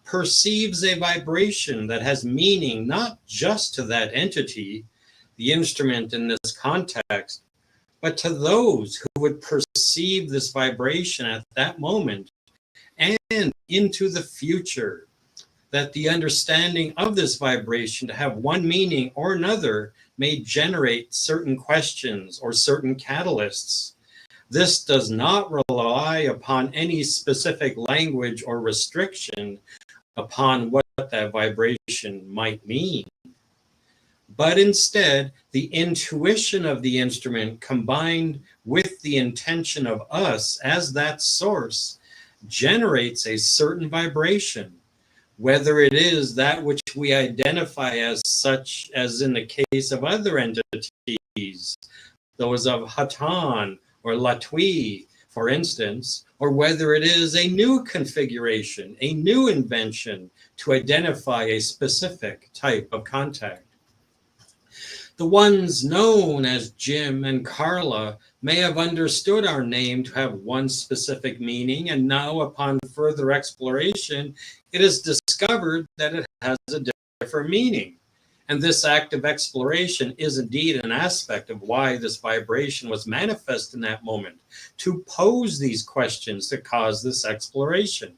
perceives a vibration that has meaning not just to that entity, the instrument in this context, but to those who would perceive this vibration at that moment and into the future. That the understanding of this vibration to have one meaning or another may generate certain questions or certain catalysts. This does not rely upon any specific language or restriction upon what that vibration might mean, but instead the intuition of the instrument combined with the intention of us as that source generates a certain vibration, whether it is that which we identify as such as in the case of other entities, those of Hatan or Latwii, for instance, or whether it is a new configuration, a new invention to identify a specific type of contact. The ones known as Jim and Carla may have understood our name to have one specific meaning, and now upon further exploration, it is discovered that it has a different meaning. And this act of exploration is indeed an aspect of why this vibration was manifest in that moment, to pose these questions to cause this exploration.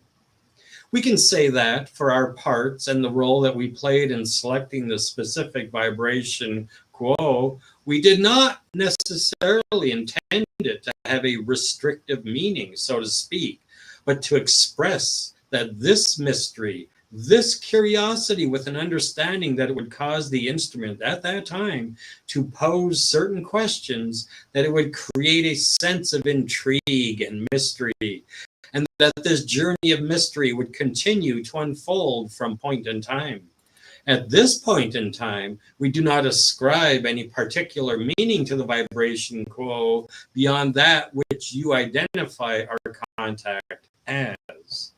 We can say that for our parts and the role that we played in selecting the specific vibration quo, we did not necessarily intend it to have a restrictive meaning, so to speak, but to express that this mystery, this curiosity with an understanding that it would cause the instrument at that time to pose certain questions, that it would create a sense of intrigue and mystery, and that this journey of mystery would continue to unfold from point in time. At this point in time, we do not ascribe any particular meaning to the vibration quo beyond that which you identify our contact as.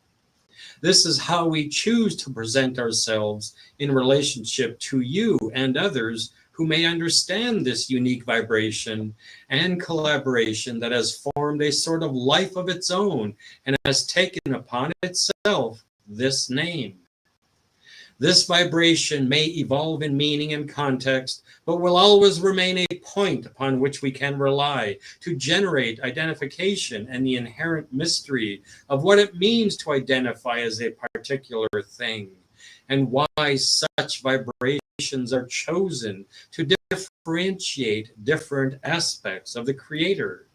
This is how we choose to present ourselves in relationship to you and others who may understand this unique vibration and collaboration that has formed a sort of life of its own and has taken upon itself this name. This vibration may evolve in meaning and context, but will always remain a point upon which we can rely to generate identification and the inherent mystery of what it means to identify as a particular thing, and why such vibrations are chosen to differentiate different aspects of the Creator.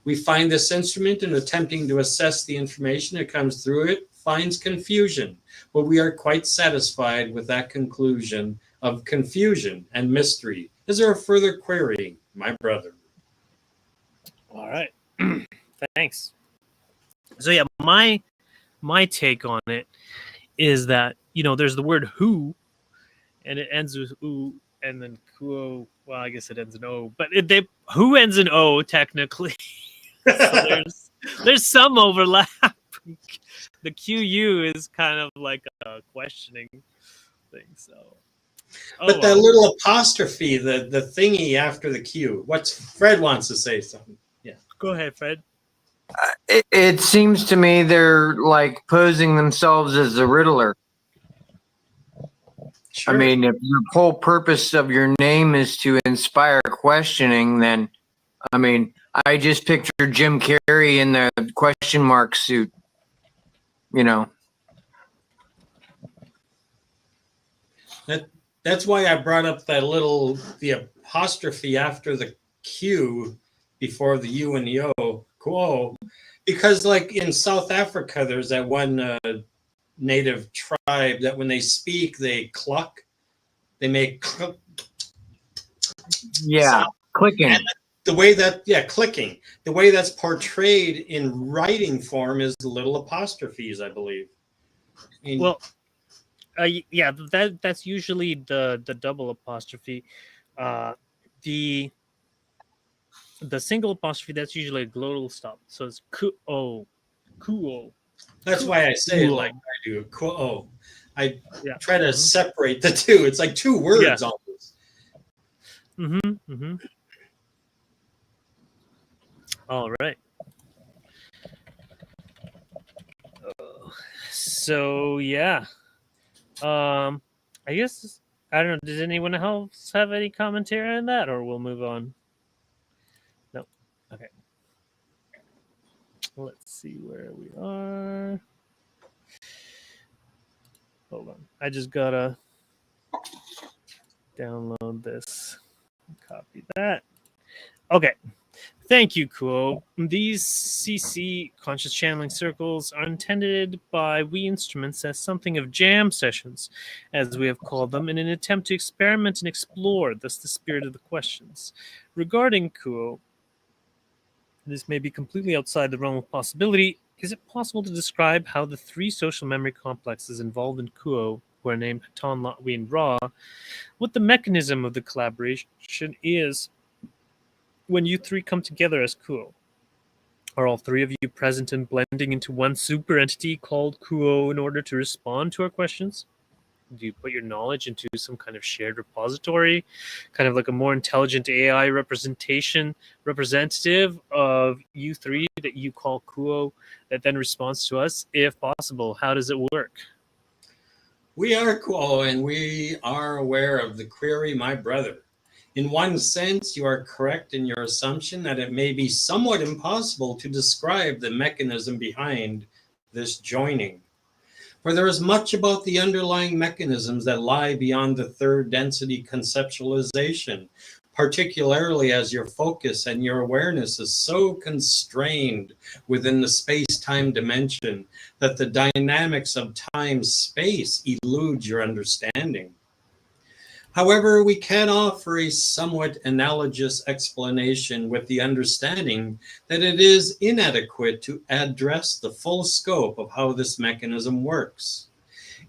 We find this instrument in attempting to assess the information that comes through it finds confusion, but we are quite satisfied with that conclusion of confusion and mystery. Is there a further query, my brother? All right. Thanks. So yeah, my take on it is that, you know, there's the word who, and it ends with oo, and then kuo. Well, I guess it ends in o, but who ends in o technically. So there's some overlap. The QU is kind of like a questioning thing. So, But that little apostrophe, the thingy after the Q. Fred wants to say something. Yeah. Go ahead, Fred. It seems to me they're like posing themselves as the Riddler. Sure. I mean, if the whole purpose of your name is to inspire questioning, then, I mean, I just picture Jim Carrey in the question mark suit, you know. That's why I brought up the apostrophe after the Q before the U and the O, quo, because like in South Africa, there's that one native tribe that when they speak, they cluck. They make cluck. Yeah, clicking. And the way that, clicking. The way that's portrayed in writing form is the little apostrophes, I believe. Well, yeah, that's usually the double apostrophe. The single apostrophe, that's usually a glottal stop. So it's kuo. That's why I say it like I do. Kuo. I try to separate the two. It's like two words almost. All right. So yeah. I guess I don't know. Does anyone else have any commentary on that, or we'll move on? No. Okay. Let's see where we are. Hold on. I just gotta download this. Copy that. Okay. Thank you, Kuo. These CC conscious channeling circles are intended by we instruments as something of jam sessions, as we have called them, in an attempt to experiment and explore, thus the spirit of the questions. Regarding Kuo, this may be completely outside the realm of possibility. Is it possible to describe how the three social memory complexes involved in Kuo, who are named Hatan, Latwi, and Ra, what the mechanism of the collaboration is when you three come together as Kuo? Are all three of you present and blending into one super entity called Kuo in order to respond to our questions? Do you put your knowledge into some kind of shared repository, kind of like a more intelligent AI representative of you three that you call Kuo that then responds to us? If possible, how does it work? We are Kuo, and we are aware of the query, my brother. In one sense, you are correct in your assumption that it may be somewhat impossible to describe the mechanism behind this joining. For there is much about the underlying mechanisms that lie beyond the third density conceptualization, particularly as your focus and your awareness is so constrained within the space-time dimension that the dynamics of time-space elude your understanding. However, we can offer a somewhat analogous explanation with the understanding that it is inadequate to address the full scope of how this mechanism works.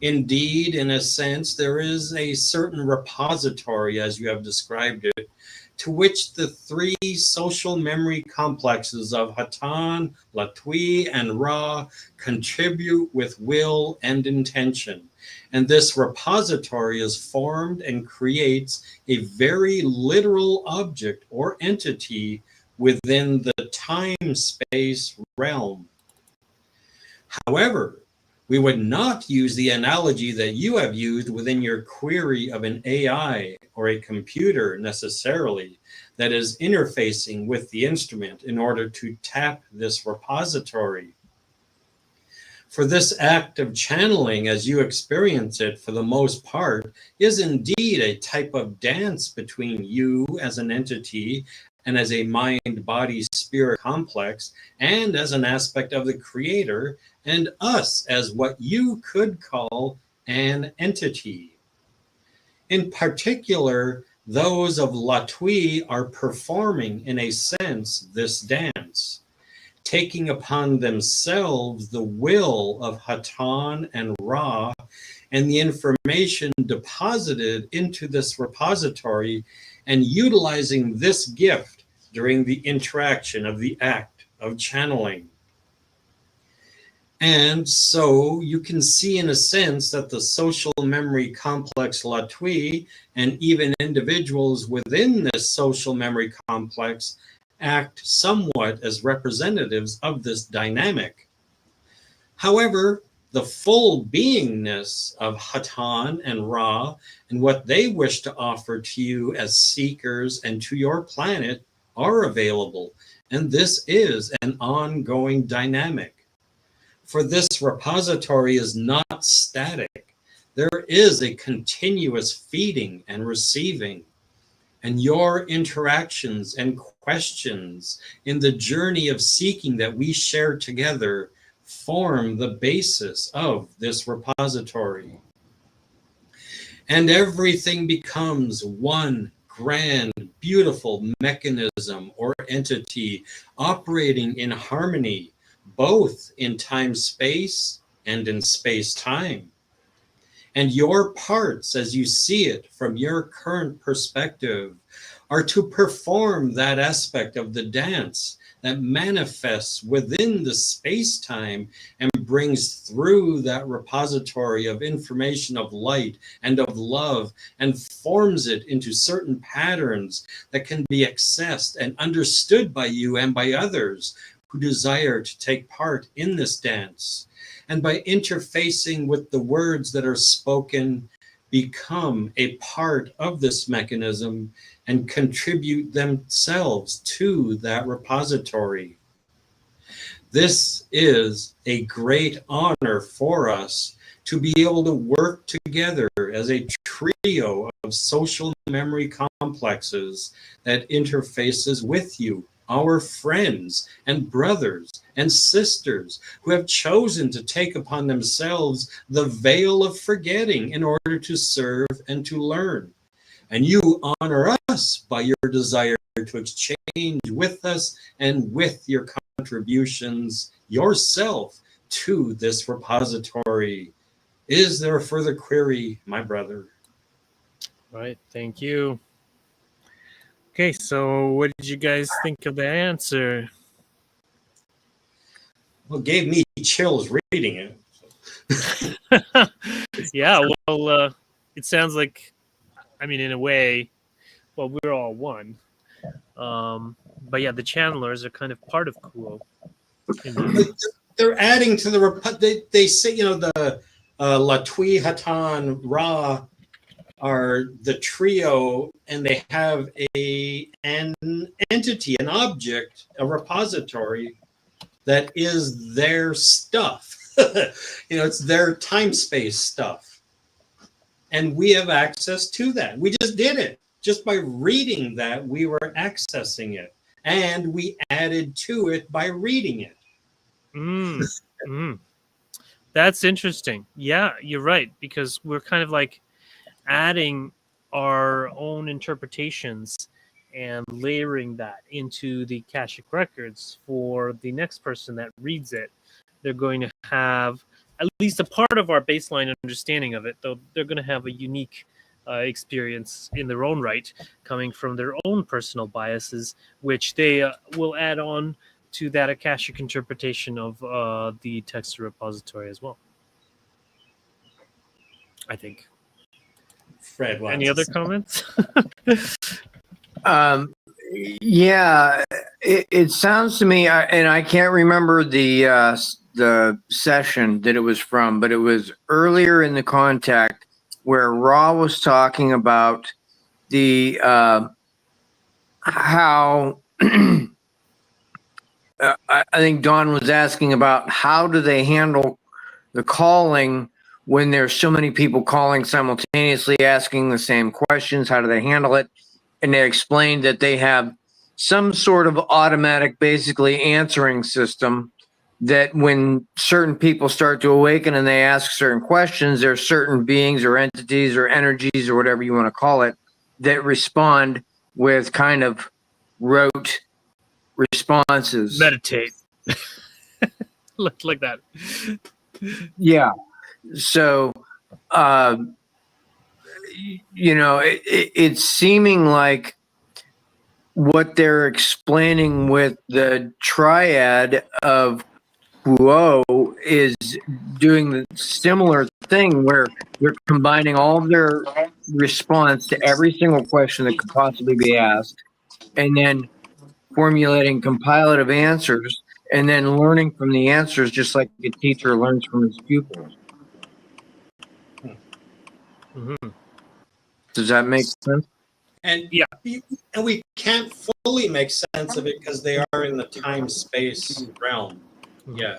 Indeed, in a sense, there is a certain repository, as you have described it, to which the three social memory complexes of Hatan, Latwi, and Ra contribute with will and intention. And this repository is formed and creates a very literal object or entity within the time-space realm. However, We would not use the analogy that you have used within your query of an AI or a computer necessarily that is interfacing with the instrument in order to tap this repository. For this act of channeling, as you experience it for the most part, is indeed a type of dance between you as an entity and as a mind-body-spirit complex, and as an aspect of the Creator, and us as what you could call an entity. In particular, those of Latwii are performing, in a sense, this dance, taking upon themselves the will of Hatan and Ra, and the information deposited into this repository, and utilizing this gift during the interaction of the act of channeling. And so you can see, in a sense, that the social memory complex Latwii, and even individuals within this social memory complex, act somewhat as representatives of this dynamic. However, the full beingness of Hatan and Ra and what they wish to offer to you as seekers and to your planet are available, and this is an ongoing dynamic. For this repository is not static. There is a continuous feeding and receiving, and your interactions and questions in the journey of seeking that we share together form the basis of this repository. And everything becomes one grand, beautiful mechanism or entity operating in harmony, both in time-space and in space-time. And your parts, as you see it from your current perspective, are to perform that aspect of the dance that manifests within the space-time and brings through that repository of information of light and of love and forms it into certain patterns that can be accessed and understood by you and by others who desire to take part in this dance. And by interfacing with the words that are spoken, become a part of this mechanism and contribute themselves to that repository. This is a great honor for us to be able to work together as a trio of social memory complexes that interfaces with you, our friends and brothers and sisters who have chosen to take upon themselves the veil of forgetting in order to serve and to learn. And you honor us by your desire to exchange with us and with your contributions yourself to this repository. Is there a further query, my brother? Right, thank you. Okay, so what did you guys think of the answer? Well, it gave me chills reading it. Yeah, well, it sounds like, I mean, in a way, well, we're all one. But yeah, the channelers are kind of part of Kuo. They're adding to the, they say, you know, the Latwii, Hatan, Ra are the trio, and they have an entity, an object, a repository that is their stuff. You know, it's their time-space stuff. And we have access to that. We just did it. Just by reading that, we were accessing it. And we added to it by reading it. That's interesting. Yeah, you're right, because we're kind of like adding our own interpretations and layering that into the Akashic records for the next person that reads it. They're going to have at least a part of our baseline understanding of it, though they're going to have a unique experience in their own right, coming from their own personal biases, which they will add on to that Akashic interpretation of the text repository as well, I think. Fred, Any other comments? Yeah, it sounds to me, and I can't remember the the session that it was from, but it was earlier in the contact where Ra was talking about the how I think Don was asking about how do they handle the calling when there's so many people calling simultaneously asking the same questions. How do they handle it? And they explained that they have some sort of automatic, basically answering system that when certain people start to awaken and they ask certain questions, there's certain beings or entities or energies or whatever you want to call it that respond with kind of rote responses. Meditate. like that. Yeah. So, it's seeming like what they're explaining with the triad of Kuo is doing the similar thing where they're combining all of their response to every single question that could possibly be asked and then formulating compilative answers and then learning from the answers just like a teacher learns from his pupils. Mm-hmm. Does that make sense? And Yeah. and we can't fully make sense of it because they are in the time-space realm. Yeah.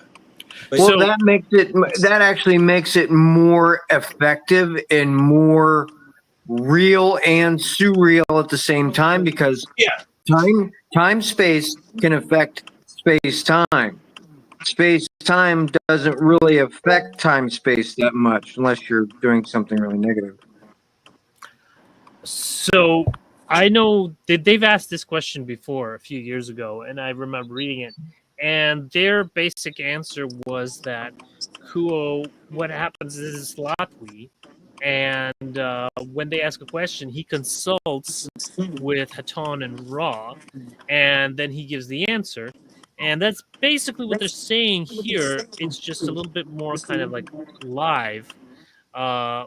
But Well, So- that actually makes it more effective and more real and surreal at the same time because Yeah. time space can affect space time. Space time doesn't really affect time space that much unless you're doing something really negative. So I know that they've asked this question before a few years ago, and I remember reading it. And their basic answer was that Kuo, what happens is Latwi, and when they ask a question, he consults with Hatan and Ra, and then he gives the answer. And that's basically what they're saying here. It's just a little bit more kind of like live,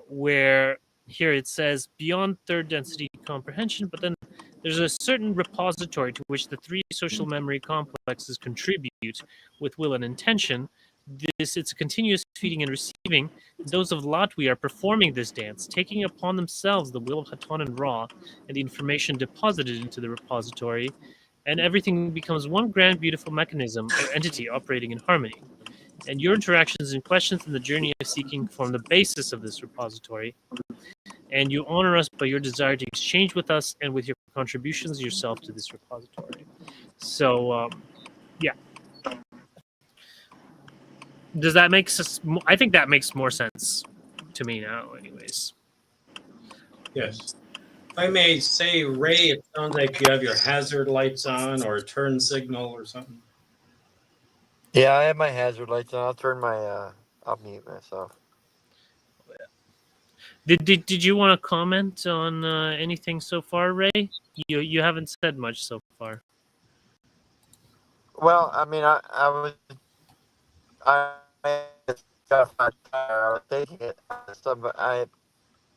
where here it says beyond third density comprehension, but then there's a certain repository to which the three social memory complexes contribute with will and intention. It's a continuous feeding and receiving. Those of Latwi are performing this dance, taking upon themselves the will of Hatan and Ra and the information deposited into the repository, and everything becomes one grand, beautiful mechanism or entity operating in harmony. And your interactions and questions in the journey of seeking form the basis of this repository. And you honor us by your desire to exchange with us and with your contributions yourself to this repository. So, yeah. Does that make sense? I think that makes more sense to me now, anyways. Yes. If I may say, Ray, it sounds like you have your hazard lights on or a turn signal or something. Yeah, I have my hazard lights on. I'll turn my I'll mute myself. Did you want to comment on anything so far, Ray? You haven't said much so far. Well, I mean, I got a flat tire. I was taking it.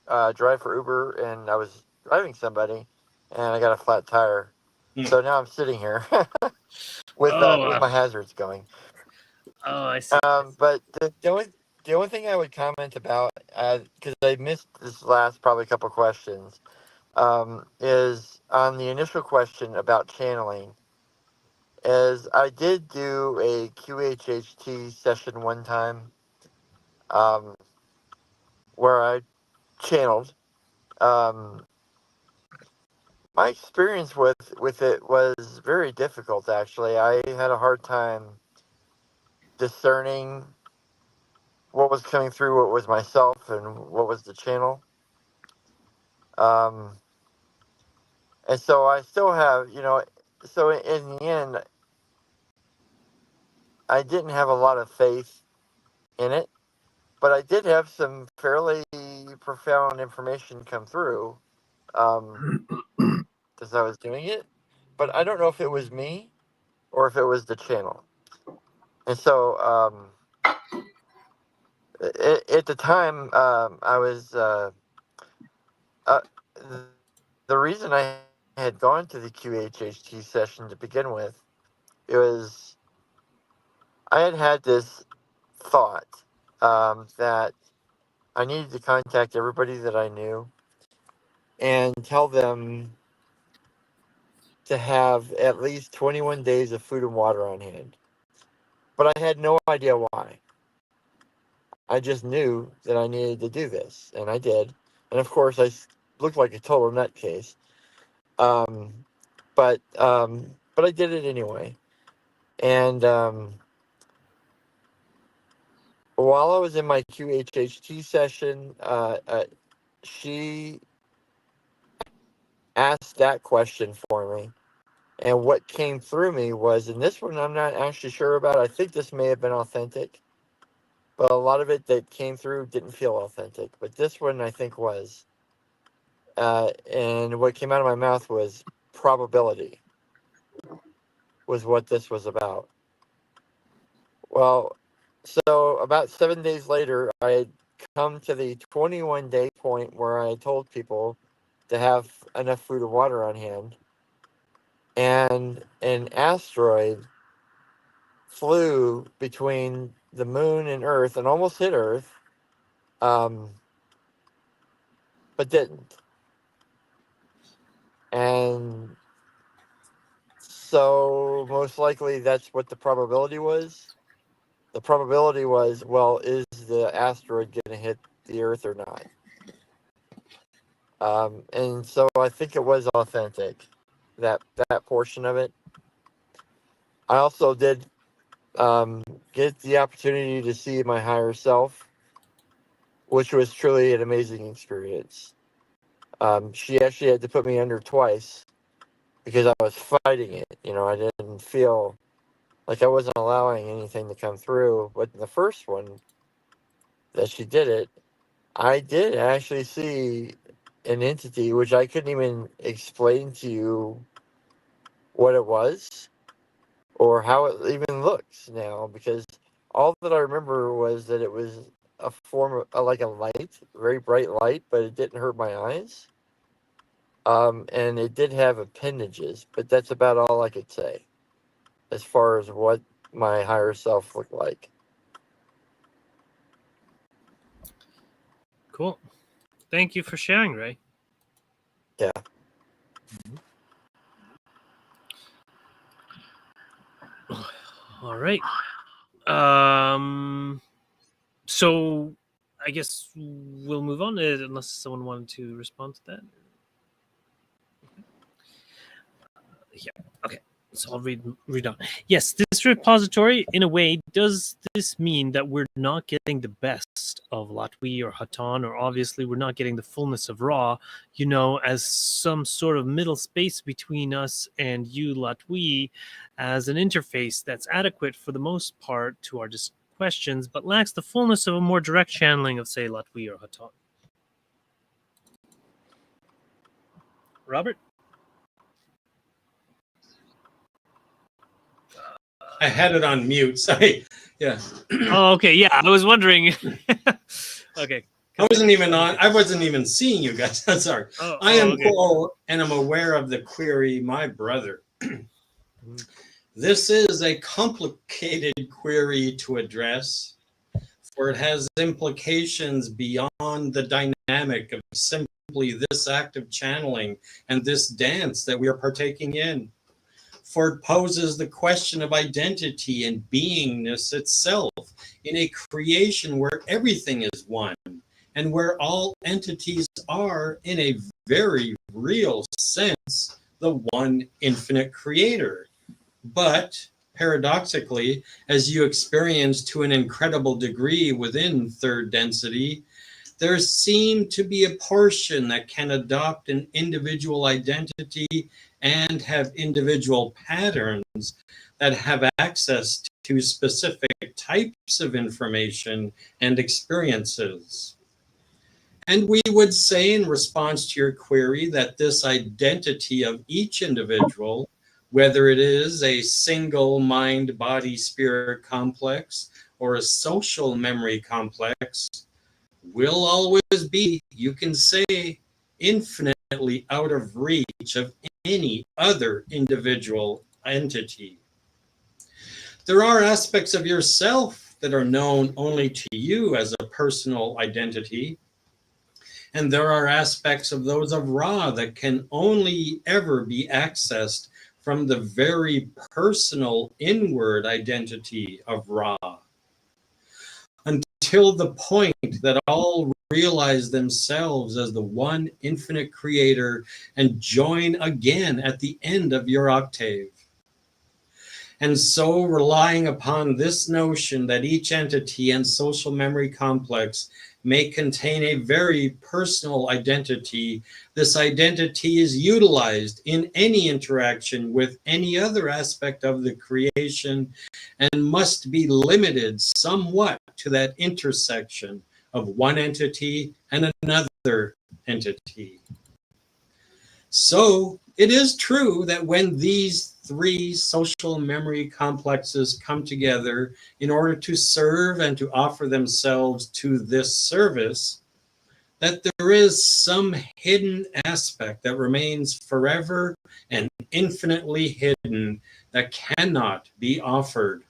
I drive for Uber, and I was driving somebody, and I got a flat tire. So now I'm sitting here with my hazards going. Oh, I see. But the only thing I would comment about, because I missed this last probably couple questions, is on the initial question about channeling. Is I did do a QHHT session one time, where I channeled. My experience with it was very difficult. Actually, I had a hard time discerning what was coming through, what was myself, and what was the channel. And so I still have, so in the end, I didn't have a lot of faith in it, but I did have some fairly profound information come through as I was doing it. But I don't know if it was me or if it was the channel. And so at the time, I was the reason I had gone to the QHHT session to begin with, it was I had this thought that I needed to contact everybody that I knew and tell them to have at least 21 days of food and water on hand. But I had no idea why. I just knew that I needed to do this, and I did. And of course, I looked like a total nutcase. But I did it anyway. And while I was in my QHHT session, she asked that question for me. And what came through me was, and this one I'm not actually sure about, I think this may have been authentic, but a lot of it that came through didn't feel authentic. But this one I think was. And what came out of my mouth was probability, was what this was about. Well, so about 7 days later, I had come to the 21-day point where I told people to have enough food and water on hand. And an asteroid flew between the moon and Earth and almost hit Earth, but didn't. And so most likely that's what the probability was. The probability was, well, is the asteroid going to hit the Earth or not? And so I think it was authentic, that portion of it. I also did get the opportunity to see my higher self, which was truly an amazing experience. She actually had to put me under twice because I was fighting it. You know, I didn't feel like I wasn't allowing anything to come through. But in the first one that she did it, I did actually see an entity which I couldn't even explain to you what it was or how it even looks now, because all that I remember was that it was a form of like a light, very bright light, but it didn't hurt my eyes. And it did have appendages, but that's about all I could say as far as what my higher self looked like. Cool. Thank you for sharing, Ray. Yeah. All right. So I guess we'll move on unless someone wanted to respond to that. Yeah. Okay. So I'll read on. Yes, this repository, in a way, does this mean that we're not getting the best of Latwi or Hatan, or obviously we're not getting the fullness of Ra, you know, as some sort of middle space between us and you, Latwi, as an interface that's adequate for the most part to our questions, but lacks the fullness of a more direct channeling of, say, Latwi or Hatan? Robert? I had it on mute. Sorry. Yeah. Oh, okay. Yeah, I was wondering. Okay. I wasn't even on. I wasn't even seeing you guys. I'm sorry. I am okay. Paul, and I'm aware of the query, my brother. This is a complicated query to address, for it has implications beyond the dynamic of simply this act of channeling and this dance that we are partaking in. For it poses the question of identity and beingness itself in a creation where everything is one and where all entities are, in a very real sense, the one infinite creator. But paradoxically, as you experience to an incredible degree within third density, there seem to be a portion that can adopt an individual identity and have individual patterns that have access to specific types of information and experiences. And we would say in response to your query that this identity of each individual, whether it is a single mind, body, spirit complex or a social memory complex, will always be, you can say, infinitely out of reach of any other individual entity. There are aspects of yourself that are known only to you as a personal identity. And there are aspects of those of Ra that can only ever be accessed from the very personal inward identity of Ra. Until the point that all realize themselves as the one infinite creator and join again at the end of your octave. And so, relying upon this notion that each entity and social memory complex may contain a very personal identity, this identity is utilized in any interaction with any other aspect of the creation and must be limited somewhat to that intersection of one entity and another entity. So, it is true that when these three social memory complexes come together in order to serve and to offer themselves to this service, that there is some hidden aspect that remains forever and infinitely hidden that cannot be offered.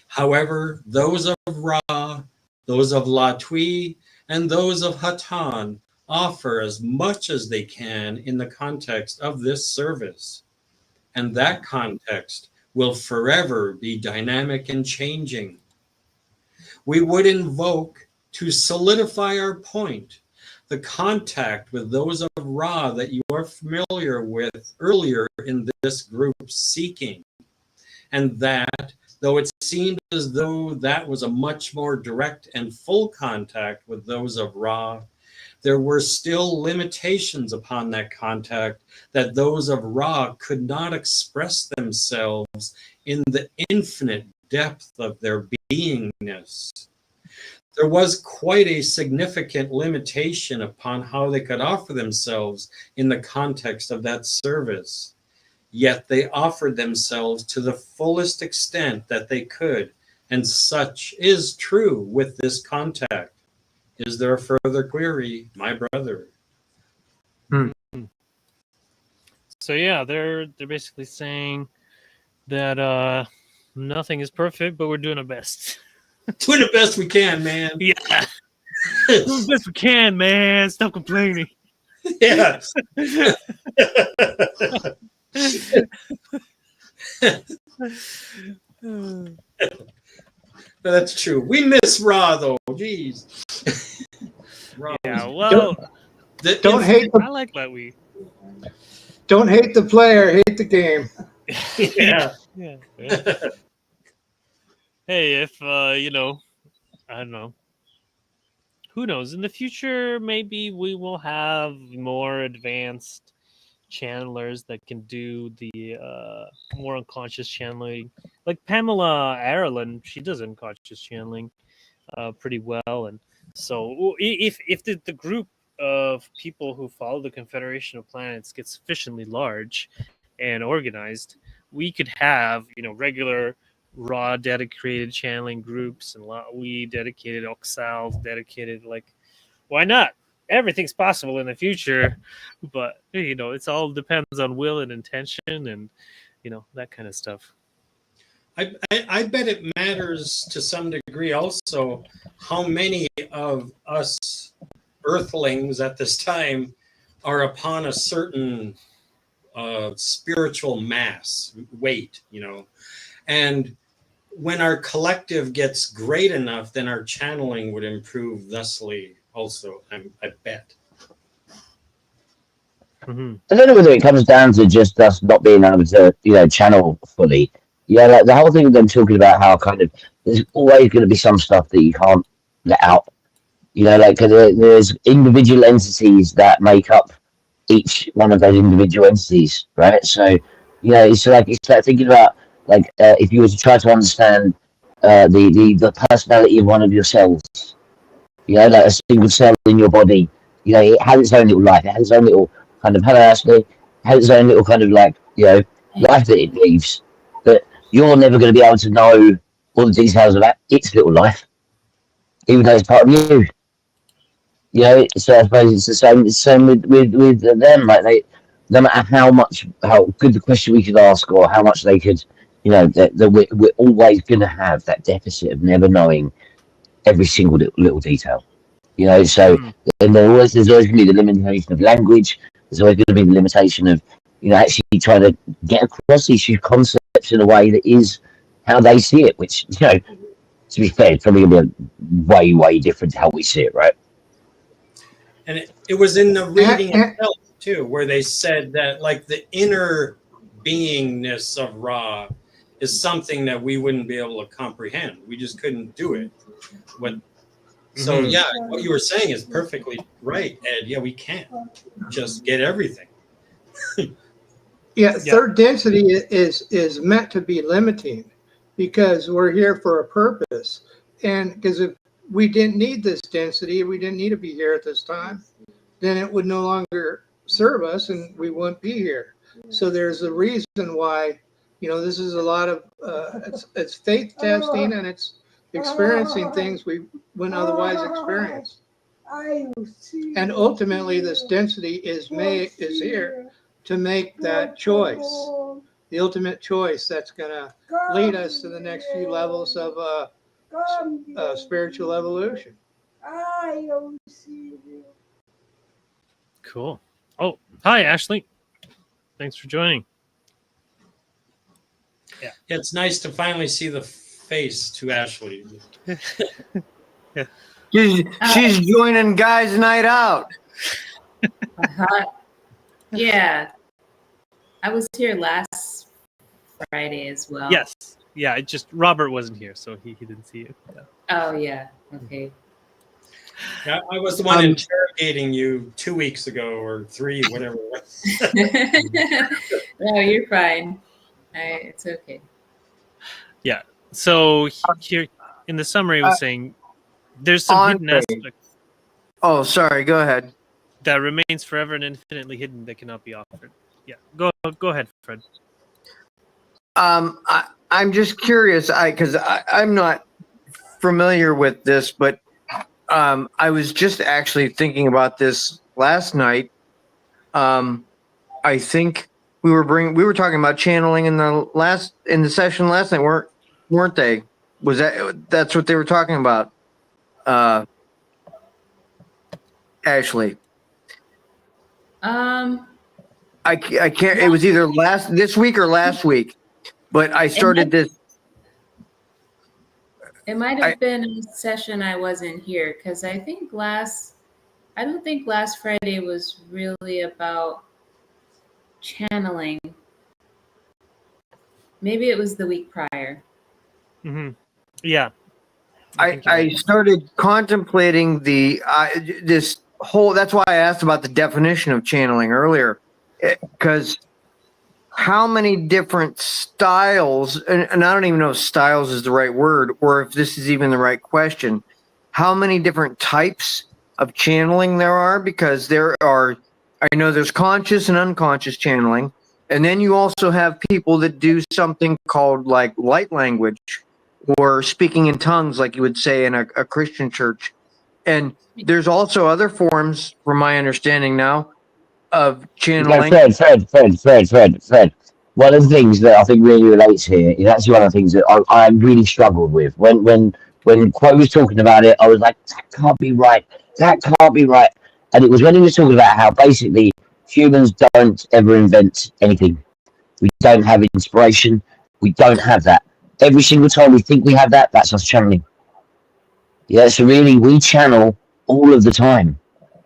However, those of Ra, those of Latwi, and those of Hatan offer as much as they can in the context of this service. And that context will forever be dynamic and changing. We would invoke, to solidify our point, the contact with those of Ra that you are familiar with earlier in this group's seeking. And that, though it seemed as though that was a much more direct and full contact with those of Ra, there were still limitations upon that contact, that those of Ra could not express themselves in the infinite depth of their beingness. There was quite a significant limitation upon how they could offer themselves in the context of that service. Yet they offered themselves to the fullest extent that they could, and such is true with this contact. Is there a further query, my brother? So yeah, they're basically saying that nothing is perfect, but we're doing our best. Doing the best we can, man. Yeah, doing the best we can, man. Stop complaining. Yeah. That's true. We miss Ra, though. Jeez. Ra Yeah, was- well, Don't hate I like that we. Don't hate the player, hate the game. Yeah. Yeah. Hey, if you know, I don't know. Who knows? In the future, maybe we will have more advanced channelers that can do the more unconscious channeling. Like Pamela Ireland, she does unconscious channeling pretty well, and so if the group of people who follow the Confederation of Planets gets sufficiently large and organized, we could have regular Raw dedicated channeling groups and we dedicated Oxals dedicated. Like, why not? Everything's possible in the future, but it's all depends on will and intention and that kind of stuff. I bet it matters to some degree also how many of us earthlings at this time are upon a certain spiritual mass weight, and when our collective gets great enough, then our channeling would improve thusly also, I bet. Mm-hmm. I don't know whether it comes down to just us not being able to, channel fully. Yeah, like the whole thing of them talking about how kind of there's always going to be some stuff that you can't let out. Like there's individual entities that make up each one of those individual entities, right? So, it's like thinking about like if you were to try to understand the personality of one of your cells, like a single cell in your body, it has its own little life. It has its own little kind of it has its own little kind of like life that it leaves. But you're never going to be able to know all the details about its little life, even though it's part of you. So I suppose it's the same. It's the same with them. Like no matter how good the question we could ask or how much they could You know, that we're always going to have that deficit of never knowing every single little detail. You know, so Mhm. and there's always going to be the limitation of language. There's always going to be the limitation of, you know, actually trying to get across these concepts in a way that is how they see it. Which, you know, to be fair, it's probably going to be way different to how we see it, right? And it was in the reading And- itself too, where they said that like the inner beingness of Ra is something that we wouldn't be able to comprehend. We just couldn't do it. So Mhm. yeah, what you were saying is perfectly right, Ed. Yeah, we can't just get everything. Yeah, third density is meant to be limiting because we're here for a purpose. And because if we didn't need this density, we didn't need to be here at this time, then it would no longer serve us and we wouldn't be here. So there's a reason why, you know, this is a lot of, it's faith testing and it's experiencing things we wouldn't otherwise experience. And ultimately this density is here to make that choice, the ultimate choice that's going to lead us to the next few levels of spiritual evolution. Cool. Oh, hi, Ashley. Thanks for joining. It's nice to finally see the face to Ashley. She's joining guys' night out. Yeah, I was here last Friday as well. Yes. Yeah, it just Robert wasn't here, so he didn't see you. Yeah. Oh yeah. Okay. Yeah, I was the one interrogating you 2 weeks ago or 3, whatever it was. No, you're fine. It's okay. Yeah. So here in the summary, it was saying there's some hidden Andre. aspects Oh, sorry. Go ahead. that remains forever and infinitely hidden that cannot be offered. Yeah. Go ahead, Fred. I'm just curious, because I'm not familiar with this, but I was just actually thinking about this last night. I think we were talking about channeling in the session last night, weren't they? That's what they were talking about? Ashley. I can't. It was either this week or last week, but I started this. It might have been a session I wasn't here because I don't think last Friday was really about channeling. Maybe it was the week prior. Mm-hmm. Yeah. I started contemplating this whole. That's why I asked about the definition of channeling earlier, because how many different styles, and I don't even know if styles is the right word or if this is even the right question, how many different types of channeling there are, because I know there's conscious and unconscious channeling. And then you also have people that do something called like light language or speaking in tongues, like you would say in a Christian church. And there's also other forms, from my understanding now, of channeling. Fred. One of the things that I think really relates here is actually one of the things that I really struggled with. When Quo was talking about it, I was like, that can't be right. That can't be right. And it was when he was talking about how basically humans don't ever invent anything. We don't have inspiration. We don't have that. Every single time we think we have that, that's us channeling. Yeah, so really we channel all of the time.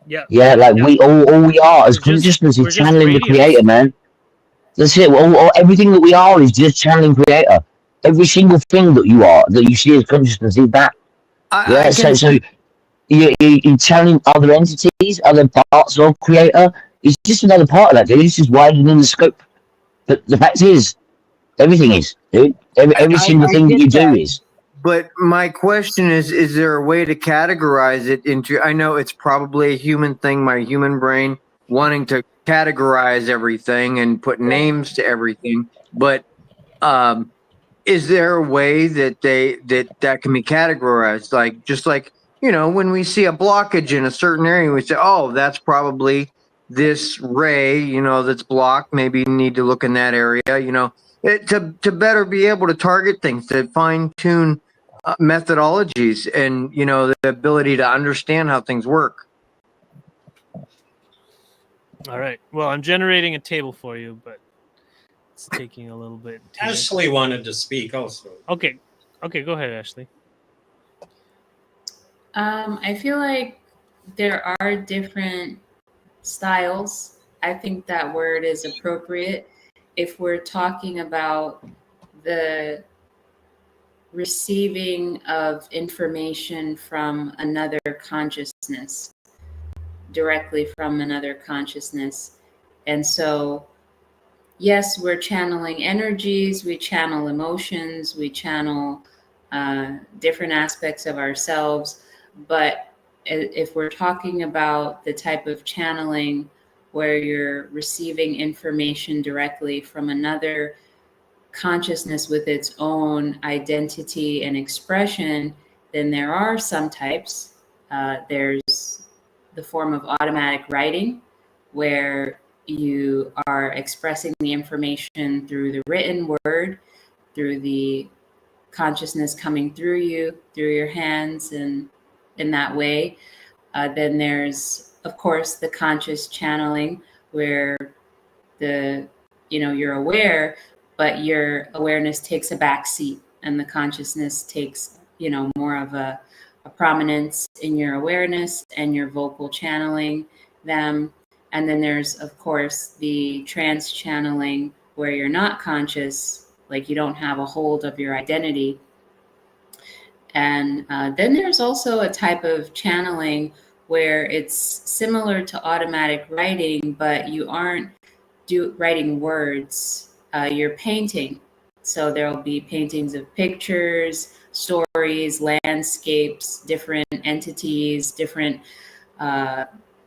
Yeah. Yeah, like Yeah. all we are as We're consciousness just is channeling the radios. creator, man. That's it. Everything that we are is just channeling creator. Every single thing that you are, that you see as consciousness, is that. Yeah, so you're channeling other entities, other parts of creator. It's just another part of that, dude. It's just widening the scope. But the fact is, everything is, dude. Every single thing that you do is. But my question is there a way to categorize it into, I know it's probably a human thing, my human brain wanting to categorize everything and put names to everything, but is there a way that that can be categorized? Like, just like, you know, when we see a blockage in a certain area, we say, oh, that's probably this ray, that's blocked. Maybe you need to look in that area, to better be able to target things, to fine tune methodologies, and the ability to understand how things work. All right. Well, I'm generating a table for you, but it's taking a little bit. Ashley wanted to speak also. Okay. Go ahead, Ashley. I feel like there are different styles. I think that word is appropriate if we're talking about the receiving of information from another consciousness, directly from another consciousness. And so, yes, we're channeling energies, we channel emotions, we channel different aspects of ourselves. But if we're talking about the type of channeling where you're receiving information directly from another consciousness with its own identity and expression, then there are some types. There's the form of automatic writing, where you are expressing the information through the written word, through the consciousness coming through you, through your hands, and in that way. Then there's, of course, the conscious channeling, where you're aware, but your awareness takes a back seat, and the consciousness takes more of a prominence in your awareness, and your vocal channeling them. And then there's, of course, the trance channeling, where you're not conscious, like you don't have a hold of your identity. And then there's also a type of channeling where it's similar to automatic writing, but you aren't writing words, you're painting. So there'll be paintings of pictures, stories, landscapes, different entities, different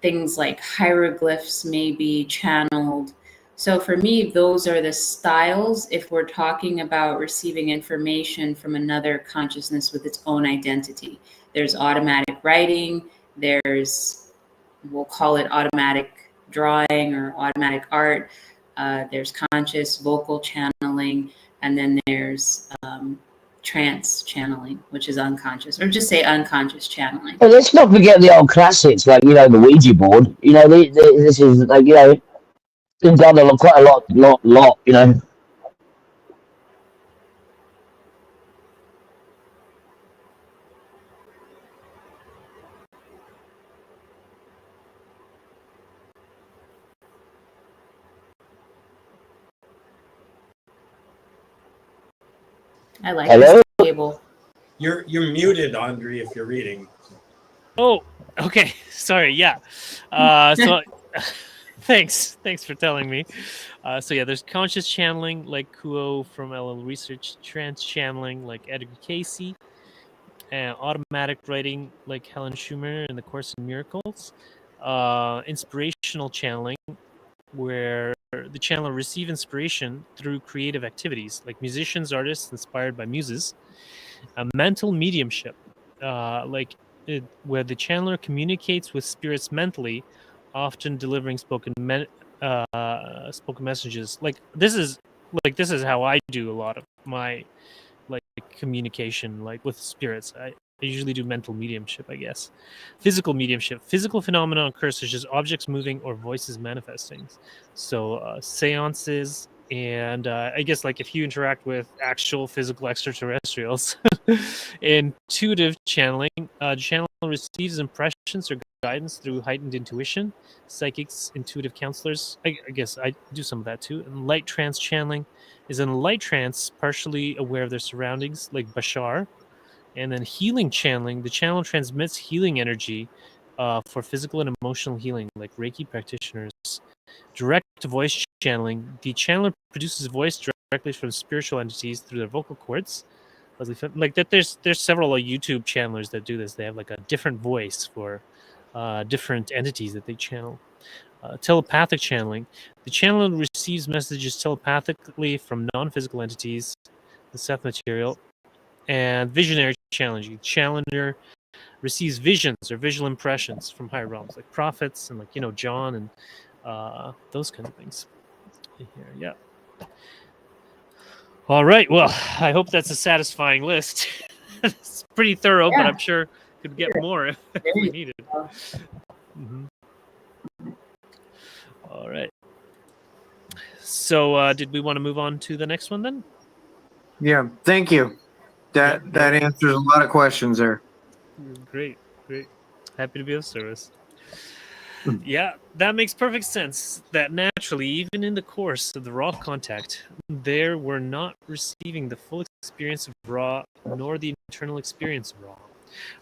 things like hieroglyphs may be channeled. So for me, those are the styles if we're talking about receiving information from another consciousness with its own identity. There's automatic writing, we'll call it automatic drawing or automatic art. There's conscious vocal channeling, and then there's trance channeling, which is unconscious, or just say unconscious channeling. But let's not forget the old classics, like the Ouija board. This is like been done quite a lot. I like Hello? this table. You're muted, Andre, if you're reading. Oh, okay. Sorry. Yeah. So thanks for telling me. So yeah, there's conscious channeling like Kuo from LL Research, trance channeling like Edgar Casey, and automatic writing like Helen Schumer in The Course in Miracles, inspirational channeling, where the channeler receive inspiration through creative activities like musicians, artists inspired by muses, a mental mediumship, where the channeler communicates with spirits mentally, often delivering spoken messages. This is how I do a lot of my communication with spirits. I usually do mental mediumship, I guess. Physical mediumship. Physical phenomena occur such as objects moving or voices manifesting. So seances, and I guess if you interact with actual physical extraterrestrials. Intuitive channeling. Channel receives impressions or guidance through heightened intuition. Psychics, intuitive counselors. I guess I do some of that too. And light trance channeling is in light trance, partially aware of their surroundings, like Bashar. And then healing channeling. The channel transmits healing energy for physical and emotional healing, like Reiki practitioners. Direct voice channeling. The channeler produces voice directly from spiritual entities through their vocal cords. Like that, there's several YouTube channelers that do this. They have a different voice for different entities that they channel. Telepathic channeling. The channeler receives messages telepathically from non-physical entities, the Seth material. And visionary channeling. The channeler receives visions or visual impressions from higher realms, like prophets and John and those kind of things. Here, yeah. All right. Well, I hope that's a satisfying list. It's pretty thorough, but Yeah. I'm sure could get more if we needed. Mhm. All right. So, did we want to move on to the next one then? Yeah, thank you. That Yep, that answers a lot of questions there. Great, great. Happy to be of service. Mm. Yeah, that makes perfect sense. That naturally, even in the course of the raw contact, they were not receiving the full experience of raw, nor the internal experience of raw.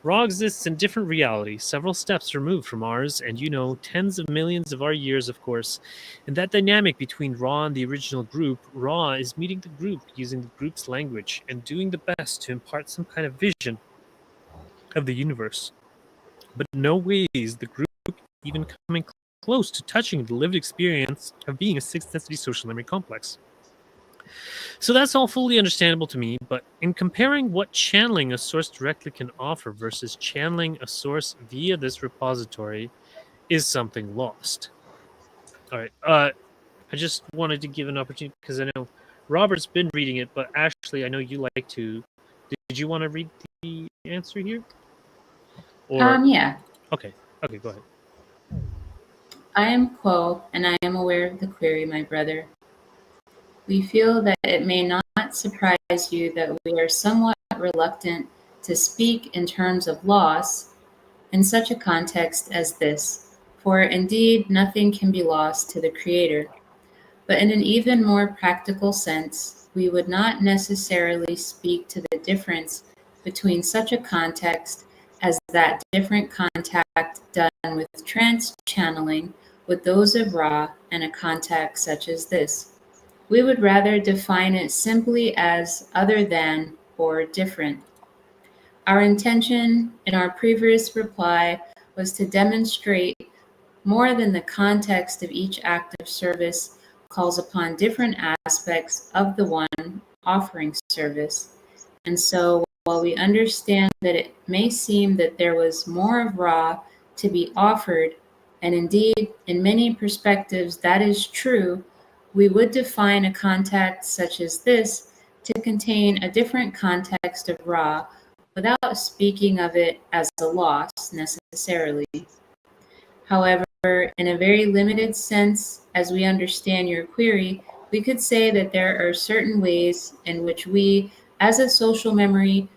Raw exists in different realities, several steps removed from ours, and tens of millions of our years, of course. And that dynamic between Raw and the original group, Raw is meeting the group using the group's language and doing the best to impart some kind of vision of the universe. But in no ways the group even coming close to touching the lived experience of being a sixth density social memory complex. So that's all fully understandable to me, but in comparing what channeling a source directly can offer versus channeling a source via this repository is something lost. All right. I just wanted to give an opportunity because I know Robert's been reading it, but Ashley, I know you like to. Did you want to read the answer here? Or Yeah. okay, go ahead. I am Quo, and I am aware of the query, my brother. We feel that it may not surprise you that we are somewhat reluctant to speak in terms of loss in such a context as this, for indeed nothing can be lost to the Creator. But in an even more practical sense, we would not necessarily speak to the difference between such a context as that different contact done with trance channeling with those of Ra and a contact such as this. We would rather define it simply as other than or different. Our intention in our previous reply was to demonstrate more than the context of each act of service calls upon different aspects of the one offering service. And so, while we understand that it may seem that there was more of Ra to be offered, and indeed, in many perspectives, that is true, we would define a contact such as this to contain a different context of Ra without speaking of it as a loss necessarily. However, in a very limited sense, as we understand your query, we could say that there are certain ways in which we, as a social memory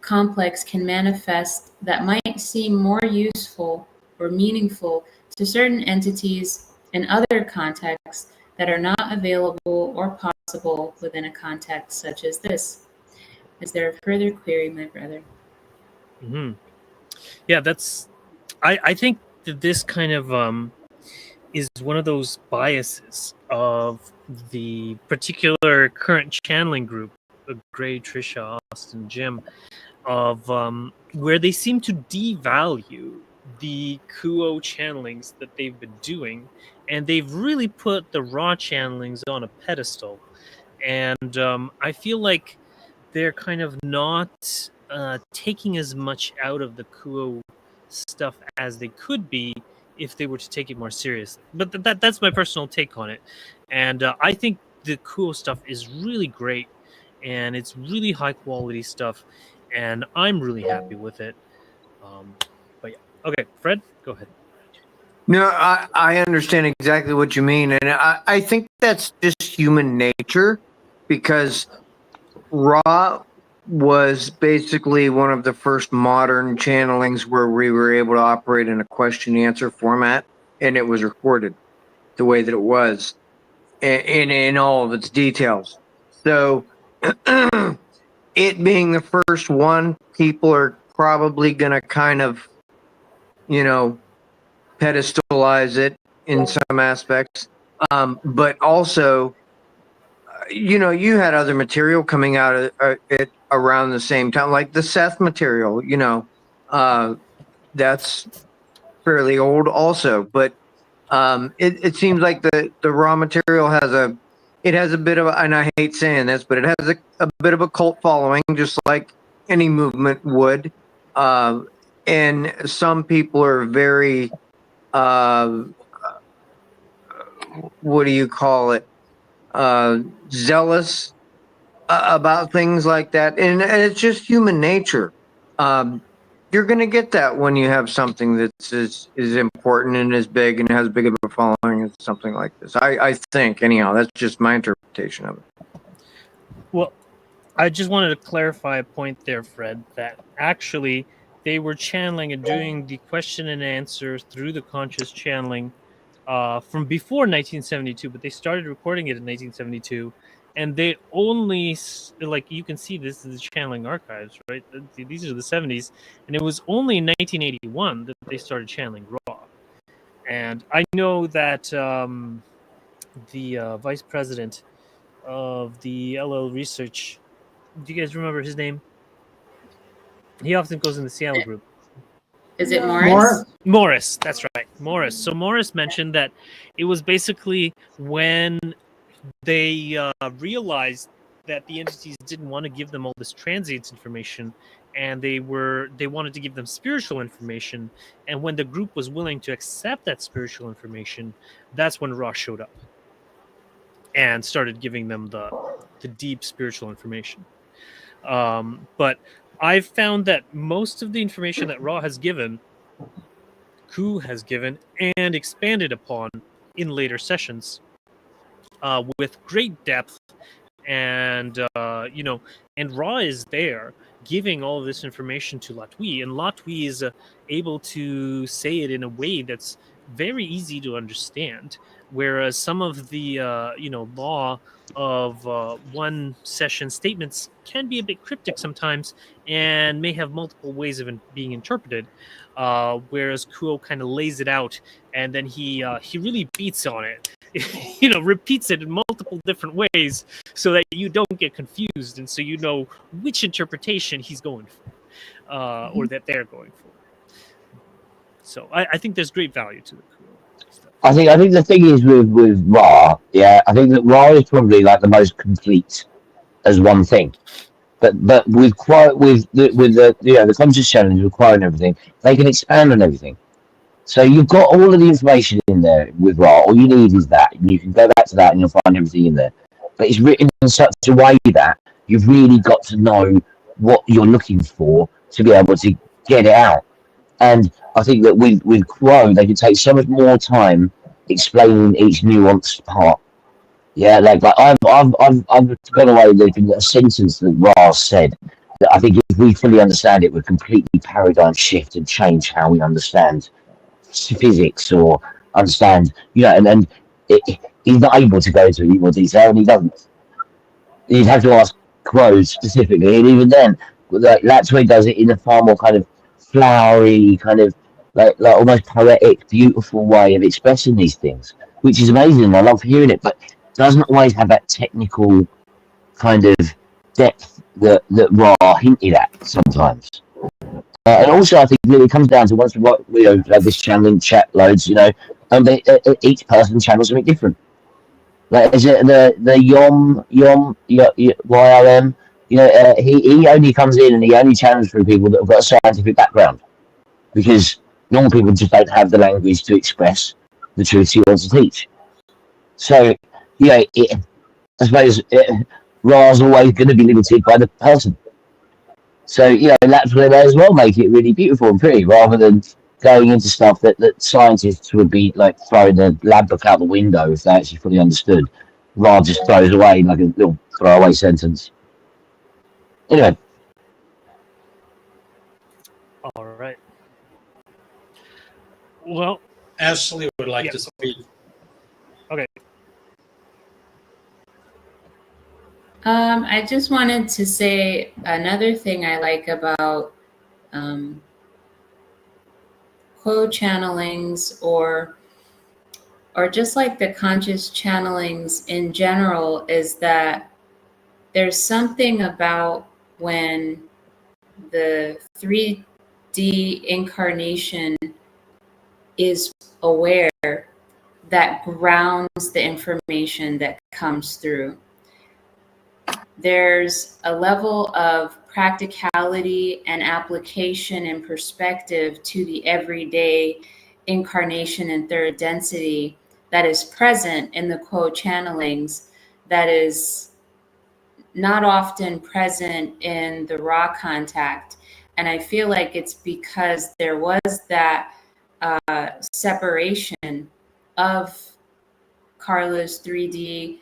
complex, can manifest that might seem more useful or meaningful to certain entities in other contexts that are not available or possible within a context such as this. Is there a further query, my brother? Mm-hmm. Yeah, that's. I think that this kind of is one of those biases of the particular current channeling group, Gray, Trisha, Austin, Jim, of where they seem to devalue the Kuo channelings that they've been doing, and they've really put the raw channelings on a pedestal. And I feel like they're kind of not taking as much out of the Kuo stuff as they could be if they were to take it more seriously. But that's my personal take on it. And I think the Kuo stuff is really great, and it's really high quality stuff, and I'm really happy with it. But yeah, okay, Fred, go ahead. No, I understand exactly what you mean. And I think that's just human nature because Raw was basically one of the first modern channelings where we were able to operate in a question answer format, and it was recorded the way that it was in all of its details. So, it being the first one, people are probably going to kind of, pedestalize it in some aspects. But also, you had other material coming out of it around the same time, like the Seth material, that's fairly old also. But it seems like the raw material has a bit of and I hate saying this, but it has a bit of a cult following, just like any movement would. And some people are very what do you call it, zealous about things like that, and it's just human nature. You're going to get that when you have something that's is important and is big and has big of a following as something like this. I think, anyhow, that's just my interpretation of it. Well, I just wanted to clarify a point there, Fred, that actually they were channeling and doing the question and answer through the conscious channeling from before 1972, but they started recording it in 1972. And they only, like, you can see this is the channeling archives, right? These are the 70s. And it was only in 1981 that they started channeling Ra. And I know that the vice president of the LL Research, do you guys remember his name? He often goes in the Seattle group. Is it Morris? More? Morris, that's right, Morris. So Morris mentioned that it was basically when they realized that the entities didn't want to give them all this transient information, and they wanted to give them spiritual information. And when the group was willing to accept that spiritual information, that's when Ra showed up and started giving them the deep spiritual information. But I've found that most of the information that Ra has given, Ku has given, and expanded upon in later sessions with great depth. And and Ra is there giving all of this information to Latwii, and Latwii is able to say it in a way that's very easy to understand, whereas some of the law of one session statements can be a bit cryptic sometimes and may have multiple ways of being interpreted, whereas Kuo kind of lays it out, and then he really beats on it, repeats it in multiple different ways so that you don't get confused, and so you know which interpretation he's going for, or that they're going for. So I think there's great value to the Kuo stuff. I think the thing is with Ra, yeah, I think that Ra is probably like the most complete as one thing. But with the conscious challenge requiring everything, they can expand on everything. So you've got all of the information in there with Ra. All you need is that. You can go back to that and you'll find everything in there. But it's written in such a way that you've really got to know what you're looking for to be able to get it out. And I think that with Quo, they can take so much more time explaining each nuanced part. Yeah, like I've gone away with a sentence that Ra said that I think if we fully understand it, would completely paradigm shift and change how we understand physics or understand, and he's not able to go into any more detail, and he doesn't. You'd have to ask Quo specifically, and even then, that's where he does it in a far more kind of flowery, kind of like almost poetic, beautiful way of expressing these things, which is amazing. I love hearing it, but doesn't always have that technical kind of depth that Ra hinted at sometimes. And also, I think that it comes down to once we have this channeling chat loads, each person channels something different. Like is it the Yom YRM? He only comes in and he only channels through people that have got a scientific background, because normal people just don't have the language to express the truth he wants to teach. So, I suppose Ra's always going to be limited by the person. So, that's where they as well make it really beautiful and pretty, rather than going into stuff that scientists would be like throwing the lab book out the window if they actually fully understood. Ra just throws away like a little throwaway sentence. Anyway. All right. Well, Ashley would like to speak. Okay. I just wanted to say another thing I like about Quo channelings or just like the conscious channelings in general is that there's something about when the 3D incarnation is aware that grounds the information that comes through. There's a level of practicality and application and perspective to the everyday incarnation and third density that is present in the quote channelings that is not often present in the raw contact. And I feel like it's because there was that separation of Carla's 3D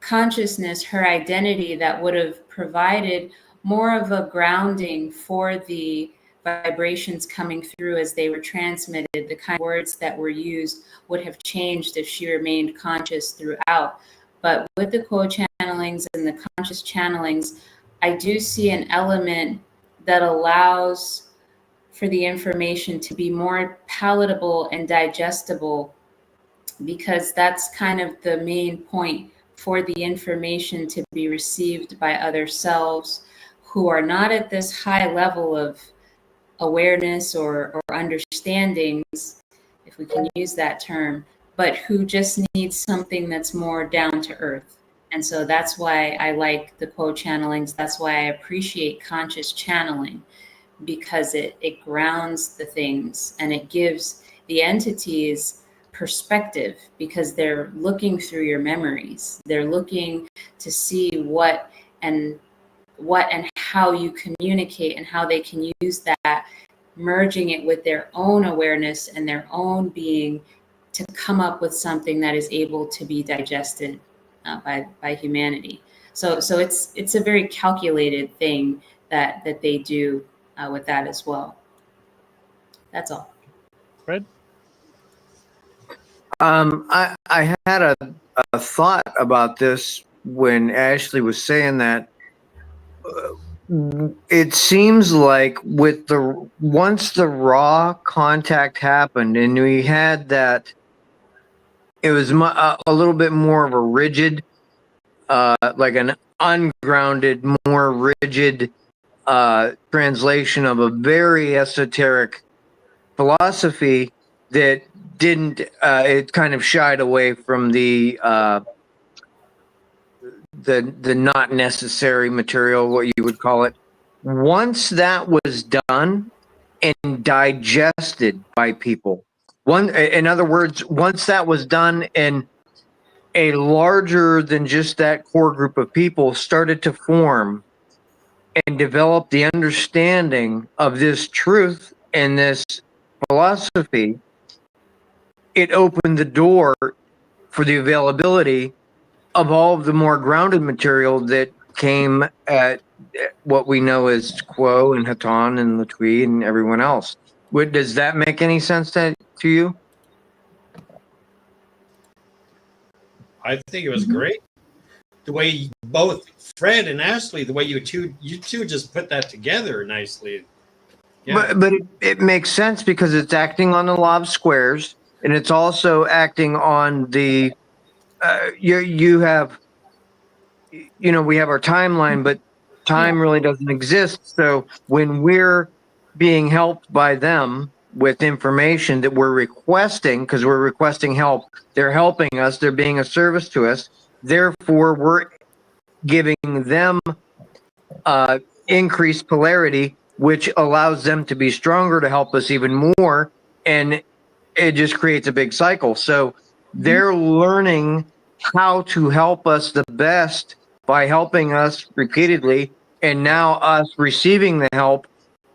consciousness, her identity, that would have provided more of a grounding for the vibrations coming through as they were transmitted. The kind of words that were used would have changed if she remained conscious throughout. But with the co-channelings and the conscious channelings, I do see an element that allows for the information to be more palatable and digestible, because that's kind of the main point, for the information to be received by other selves who are not at this high level of awareness or understandings, if we can use that term, but who just need something that's more down to earth. And so that's why I like the quote channelings. That's why I appreciate conscious channeling, because it grounds the things and it gives the entities perspective, because they're looking through your memories. They're looking to see what and how you communicate and how they can use that, merging it with their own awareness and their own being to come up with something that is able to be digested by humanity. So it's a very calculated thing that they do with that as well. That's all. Fred? I had a thought about this when Ashley was saying that. It seems like once the raw contact happened and we had that, it was a little bit more of a rigid, like an ungrounded, more rigid translation of a very esoteric philosophy that didn't, it kind of shied away from the not necessary material, what you would call it. Once that was done and digested by people, in other words, once that was done and a larger than just that core group of people started to form and develop the understanding of this truth and this philosophy, it opened the door for the availability of all of the more grounded material that came at what we know as Quo and Hatan and Latwii and everyone else. Does that make any sense to you? I think it was great. The way both Fred and Ashley, the way you two just put that together nicely. Yeah. But it makes sense because it's acting on the law of squares, and it's also acting on the you have, we have our timeline, but time really doesn't exist. So when we're being helped by them with information that we're requesting, because we're requesting help, they're helping us, they're being a service to us. Therefore, we're giving them increased polarity, which allows them to be stronger to help us even more. And it just creates a big cycle. So they're learning how to help us the best by helping us repeatedly, and now us receiving the help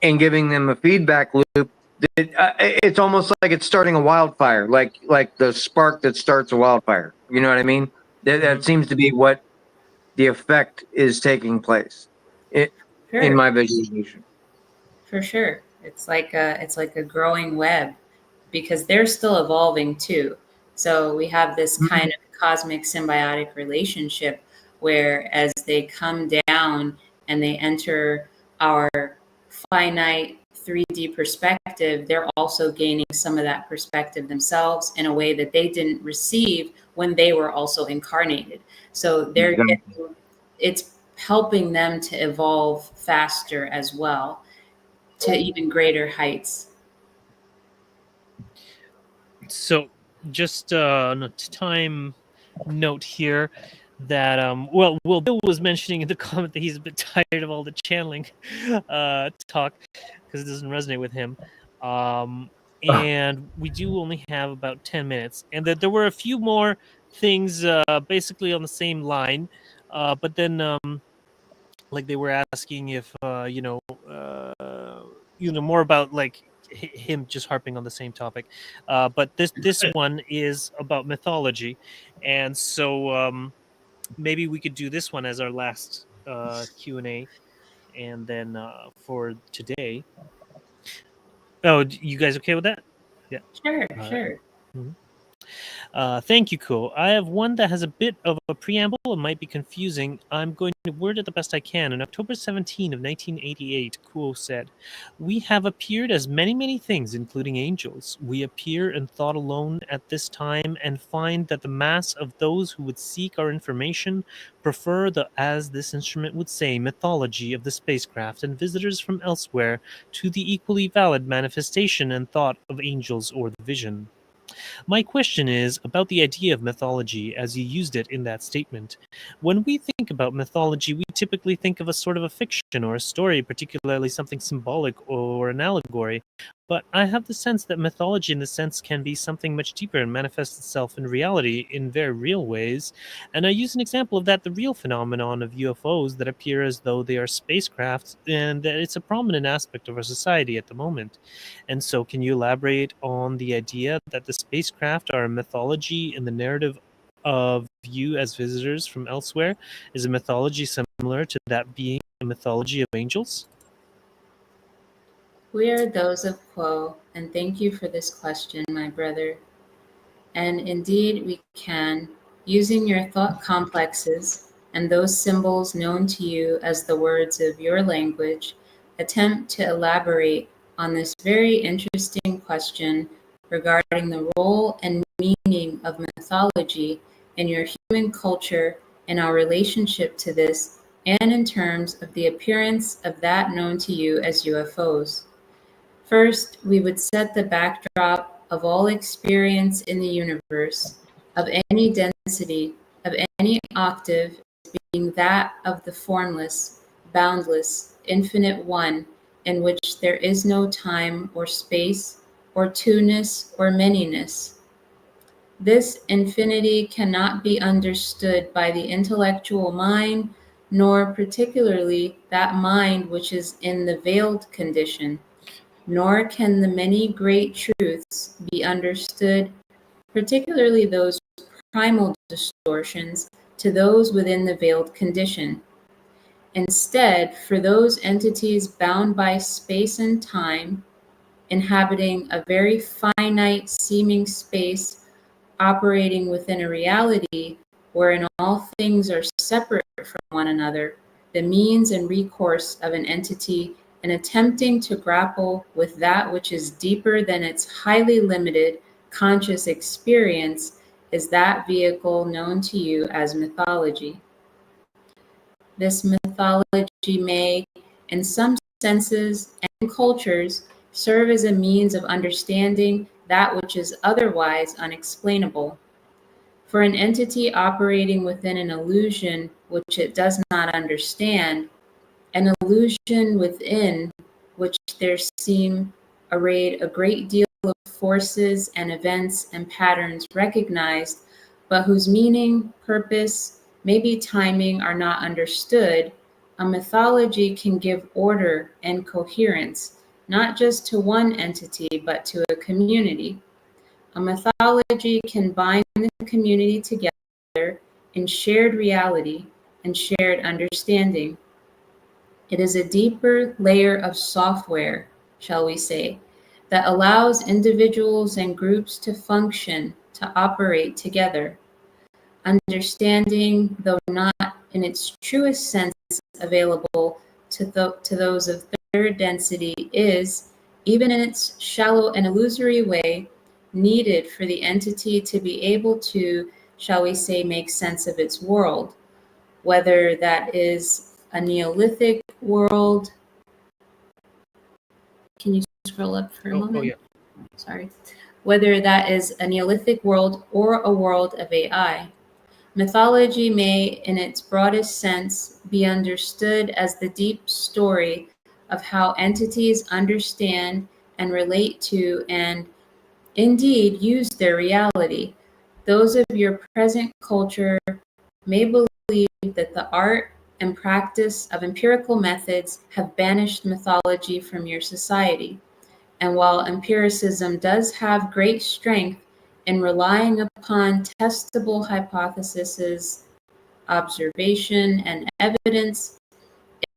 and giving them a feedback loop. It's almost like it's starting a wildfire, like the spark that starts a wildfire. You know what I mean? That seems to be what the effect is taking place in my visualization. For sure. It's like a growing web, because they're still evolving too. So we have this kind of cosmic symbiotic relationship where as they come down and they enter our finite 3D perspective, they're also gaining some of that perspective themselves in a way that they didn't receive when they were also incarnated. So it's helping them to evolve faster as well, to even greater heights. So just on a time note here that Bill was mentioning in the comment that he's a bit tired of all the channeling talk because it doesn't resonate with him. and we do only have about 10 minutes. And that there were a few more things basically on the same line, but then like they were asking if more about like him just harping on the same topic, but this one is about mythology, and so maybe we could do this one as our last Q&A, and then for today. Oh, you guys okay with that? Yeah. Sure, All right. sure. Mhm. Thank you, Ko. I have one that has a bit of a preamble and might be confusing. I'm going to word it the best I can. On October 17 of 1988, Kuo said, "We have appeared as many, many things, including angels. We appear in thought alone at this time and find that the mass of those who would seek our information prefer the, as this instrument would say, mythology of the spacecraft and visitors from elsewhere to the equally valid manifestation and thought of angels or the vision." My question is about the idea of mythology as you used it in that statement. When we think about mythology, we typically think of a sort of a fiction or a story, particularly something symbolic or an allegory. But I have the sense that mythology, in the sense, can be something much deeper and manifests itself in reality in very real ways. And I use an example of that, the real phenomenon of UFOs that appear as though they are spacecraft, and that it's a prominent aspect of our society at the moment. And so, can you elaborate on the idea that the spacecraft are a mythology in the narrative of you as visitors from elsewhere? Is a mythology similar to that being a mythology of angels? We are those of Quo, and thank you for this question, my brother. And indeed, we can, using your thought complexes and those symbols known to you as the words of your language, attempt to elaborate on this very interesting question regarding the role and meaning of mythology in your human culture and our relationship to this, and in terms of the appearance of that known to you as UFOs. First, we would set the backdrop of all experience in the universe, of any density, of any octave, as being that of the formless, boundless, infinite one, in which there is no time or space, or two-ness or manyness. This infinity cannot be understood by the intellectual mind, nor particularly that mind which is in the veiled condition. Nor can the many great truths be understood, particularly those primal distortions, to those within the veiled condition. Instead, for those entities bound by space and time, inhabiting a very finite seeming space, operating within a reality wherein all things are separate from one another, the means and recourse of an entity in attempting to grapple with that which is deeper than its highly limited conscious experience is that vehicle known to you as mythology. This mythology may, in some senses and cultures, serve as a means of understanding that which is otherwise unexplainable. For an entity operating within an illusion which it does not understand, an illusion within which there seem arrayed a great deal of forces and events and patterns recognized, but whose meaning, purpose, maybe timing are not understood, a mythology can give order and coherence, not just to one entity, but to a community. A mythology can bind the community together in shared reality and shared understanding. It is a deeper layer of software, shall we say, that allows individuals and groups to function, to operate together. Understanding, though not in its truest sense available to those of third density, is, even in its shallow and illusory way, needed for the entity to be able to, shall we say, make sense of its world, whether that is a Neolithic world. Can you scroll up for a moment? Oh, yeah. Sorry. Whether that is a Neolithic world or a world of AI. Mythology may, in its broadest sense, be understood as the deep story of how entities understand and relate to and, indeed use their reality. Those of your present culture may believe that the art and practice of empirical methods have banished mythology from your society. And while empiricism does have great strength in relying upon testable hypotheses, observation, and evidence,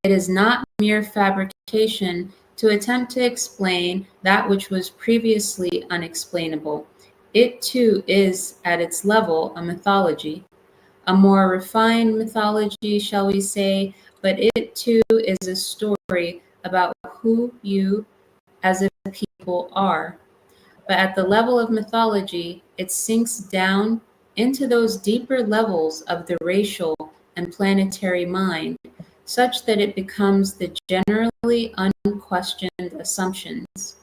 it is not mere fabrication to attempt to explain that which was previously unexplainable. It too is, at its level, a mythology, a more refined mythology, shall we say, but it too is a story about who you as a people are. But at the level of mythology, it sinks down into those deeper levels of the racial and planetary mind, such that it becomes the generally unquestioned assumptions.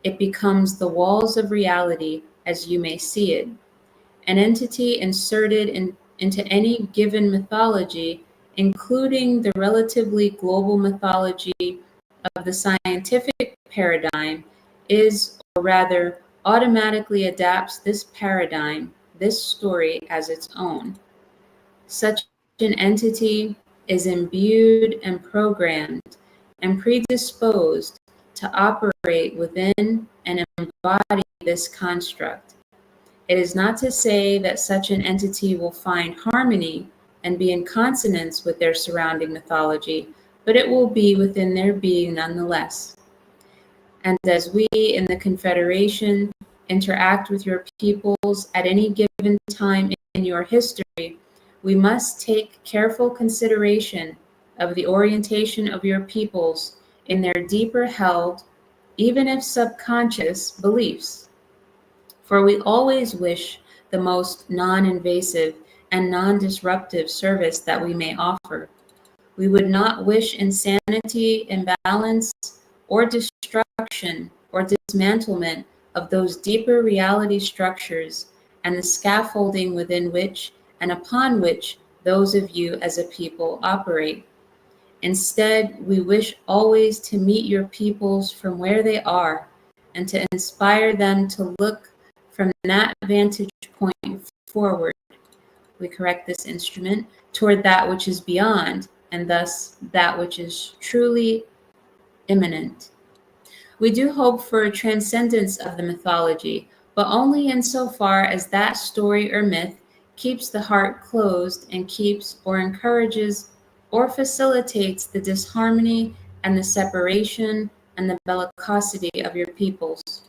It becomes the walls of reality as you may see it. An entity inserted into any given mythology, including the relatively global mythology of the scientific paradigm, is, or rather, automatically adapts this paradigm, this story, as its own. Such an entity is imbued and programmed and predisposed to operate within and embody this construct. It is not to say that such an entity will find harmony and be in consonance with their surrounding mythology, but it will be within their being nonetheless. And as we in the Confederation interact with your peoples at any given time in your history, we must take careful consideration of the orientation of your peoples in their deeper held, even if subconscious, beliefs. For we always wish the most non-invasive and non-disruptive service that we may offer. We would not wish insanity, imbalance, or destruction or dismantlement of those deeper reality structures and the scaffolding within which and upon which those of you as a people operate. Instead, we wish always to meet your peoples from where they are and to inspire them to look from that vantage point forward. We correct this instrument toward that which is beyond, and thus that which is truly immanent. We do hope for a transcendence of the mythology, but only insofar as that story or myth keeps the heart closed and keeps or encourages or facilitates the disharmony and the separation and the bellicosity of your peoples.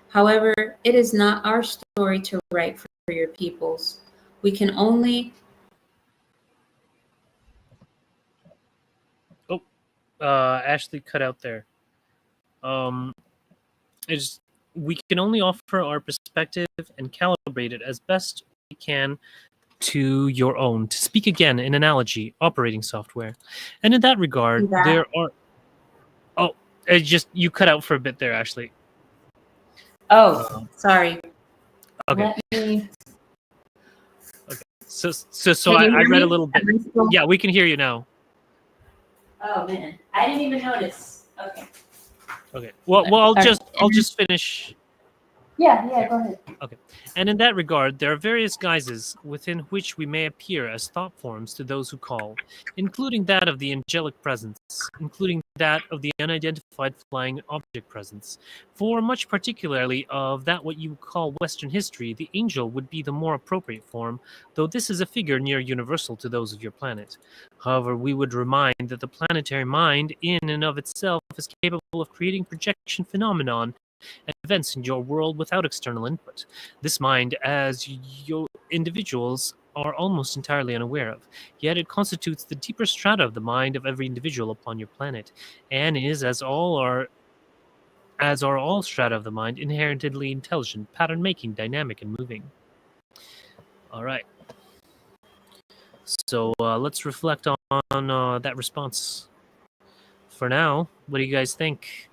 However, it is not our story to write for your peoples. We can only Ashley cut out there. Is we can only offer our perspective and calibrate it as best we can to your own. To speak again in analogy, operating software, and in that regard, there are. Oh, it just you cut out for a bit there, Ashley. Oh, sorry. Okay. Let me. Okay. So Can you I hear read a me? little bit. Yeah, we can hear you now. Oh man, I didn't even notice. Okay. Okay. Well, I'll just finish. Yeah, go ahead. Okay. And in that regard, there are various guises within which we may appear as thought forms to those who call, including that of the angelic presence, including that of the unidentified flying object presence. For much particularly of that what you call Western history, the angel would be the more appropriate form, though this is a figure near universal to those of your planet. However, we would remind that the planetary mind in and of itself is capable of creating projection phenomenon and events in your world without external input. This mind, as your individuals are almost entirely unaware of, yet it constitutes the deeper strata of the mind of every individual upon your planet, and is, as are all strata of the mind, inherently intelligent, pattern-making, dynamic, and moving. All right. So let's reflect on that response. For now, what do you guys think?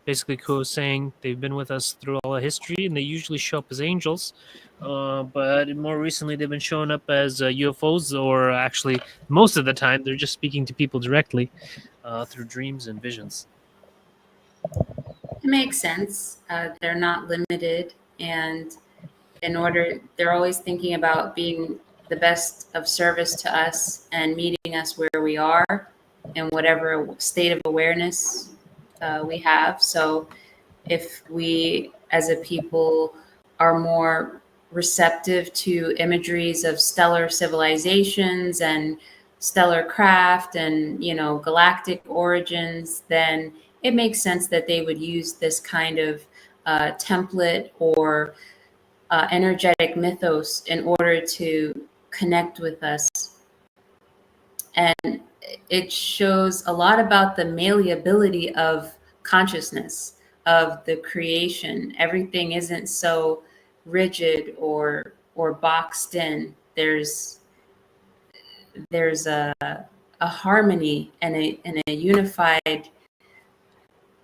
Basically, Ko is saying they've been with us through all the history, and they usually show up as angels. But more recently, they've been showing up as UFOs, or actually, most of the time, they're just speaking to people directly through dreams and visions. makes sense. They're not limited, and they're always thinking about being the best of service to us and meeting us where we are in whatever state of awareness we have. So if we as a people are more receptive to imageries of stellar civilizations and stellar craft and, you know, galactic origins, then it makes sense that they would use this kind of template or energetic mythos in order to connect with us. And it shows a lot about the malleability of consciousness, of the creation. Everything isn't so rigid or boxed in. There's a harmony and a unified.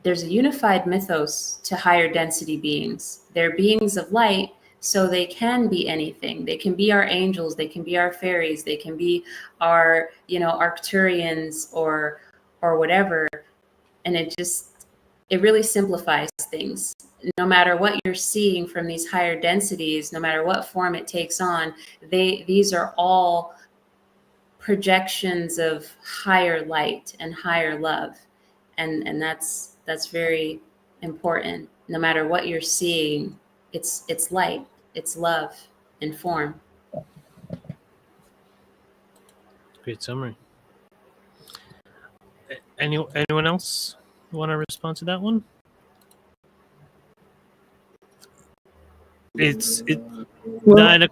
There's a unified mythos to higher density beings. They're beings of light, so they can be anything. They can be our angels, they can be our fairies, they can be our, you know, Arcturians or whatever. And it really simplifies things. No matter what you're seeing from these higher densities, no matter what form it takes on, these are all projections of higher light and higher love. And that's very important. No matter what you're seeing, it's light, it's love in form. Great summary. Anyone else want to respond to that one? It's 9:00,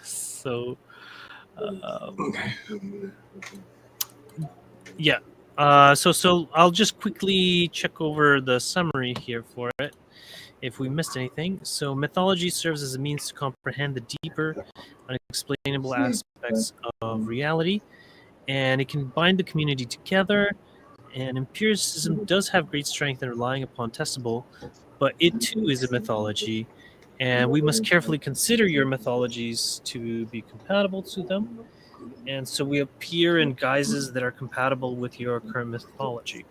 so yeah. So I'll just quickly check over the summary here for it, if we missed anything. So mythology serves as a means to comprehend the deeper, unexplainable aspects of reality, and it can bind the community together. And empiricism does have great strength in relying upon testable, but it too is a mythology, and we must carefully consider your mythologies to be compatible to them. And so we appear in guises that are compatible with your current mythology.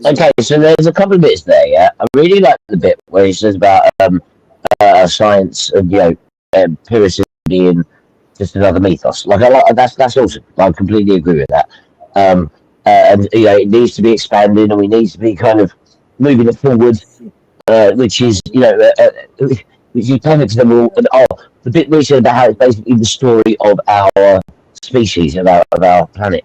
Okay, so there's a couple of bits there. Yeah, I really like the bit where he says about science and empiricism being just another mythos. Like, that's awesome. I completely agree with that. Um, and it needs to be expanded, and we need to be kind of moving it forward, which is which is perfect to them all. And the bit we said about how it's basically the story of our species, of our planet.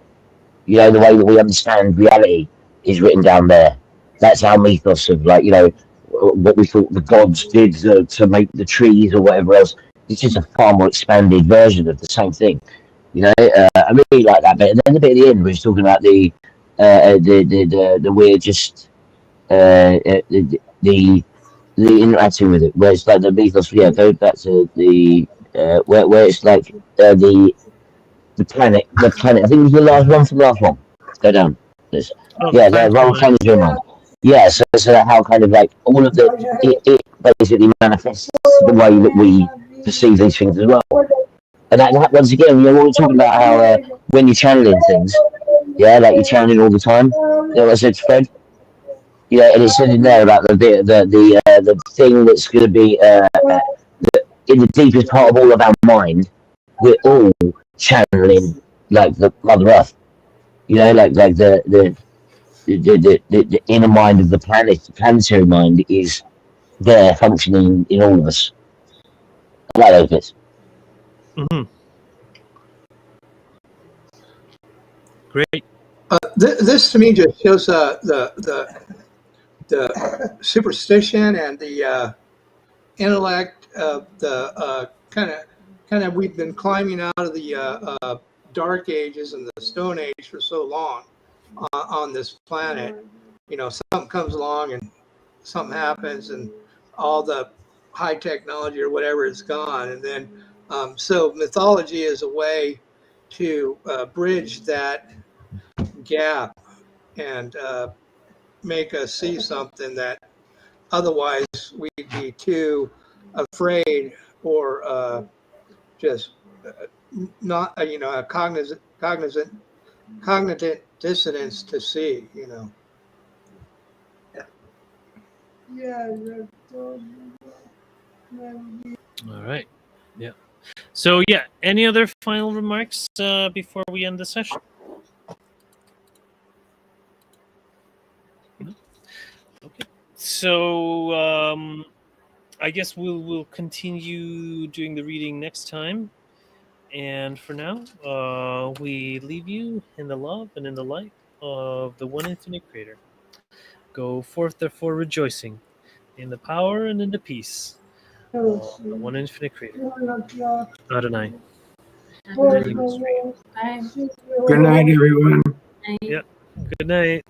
The way that we understand reality is written down there. That's our mythos of, like, what we thought the gods did to make the trees or whatever else. It's just a far more expanded version of the same thing. I really like that bit. And then the bit at the end where he's talking about the weird just the interacting with it, where it's like the mythos. Yeah, go back to the where it's like the planet. The planet. I think it was the last one from the last one. Go down. This. Oh, Yeah, the planetary wrong mind. planetary mind. Yeah, so how kind of like all of it basically manifests the way that we perceive these things as well. And that once again, we're talking about how when you're channeling things, yeah, like you're channeling all the time. You know what I said to Fred? Yeah, and it said in there about the thing that's going to be in the deepest part of all of our mind. We're all channeling like the Mother Earth. Like the inner mind of the planet, the planetary mind is there functioning in all of us. I like those bits. Mm-hmm. Great. This to me just shows the superstition and the intellect of the kind of we've been climbing out of the dark ages and the stone age for so long on this planet. Something comes along and something happens and all the high technology or whatever is gone, and then so mythology is a way to bridge that gap and make us see something that otherwise we'd be too afraid or just not a cognitive dissonance to see. All right. Yeah. So yeah, any other final remarks before we end the session? No? Okay. So I guess we'll continue doing the reading next time. And for now, we leave you in the love and in the light of the one infinite creator. Go forth, therefore, rejoicing in the power and in the peace of the one infinite creator. Adonai. Bye. Good night, everyone. Yeah. Good night.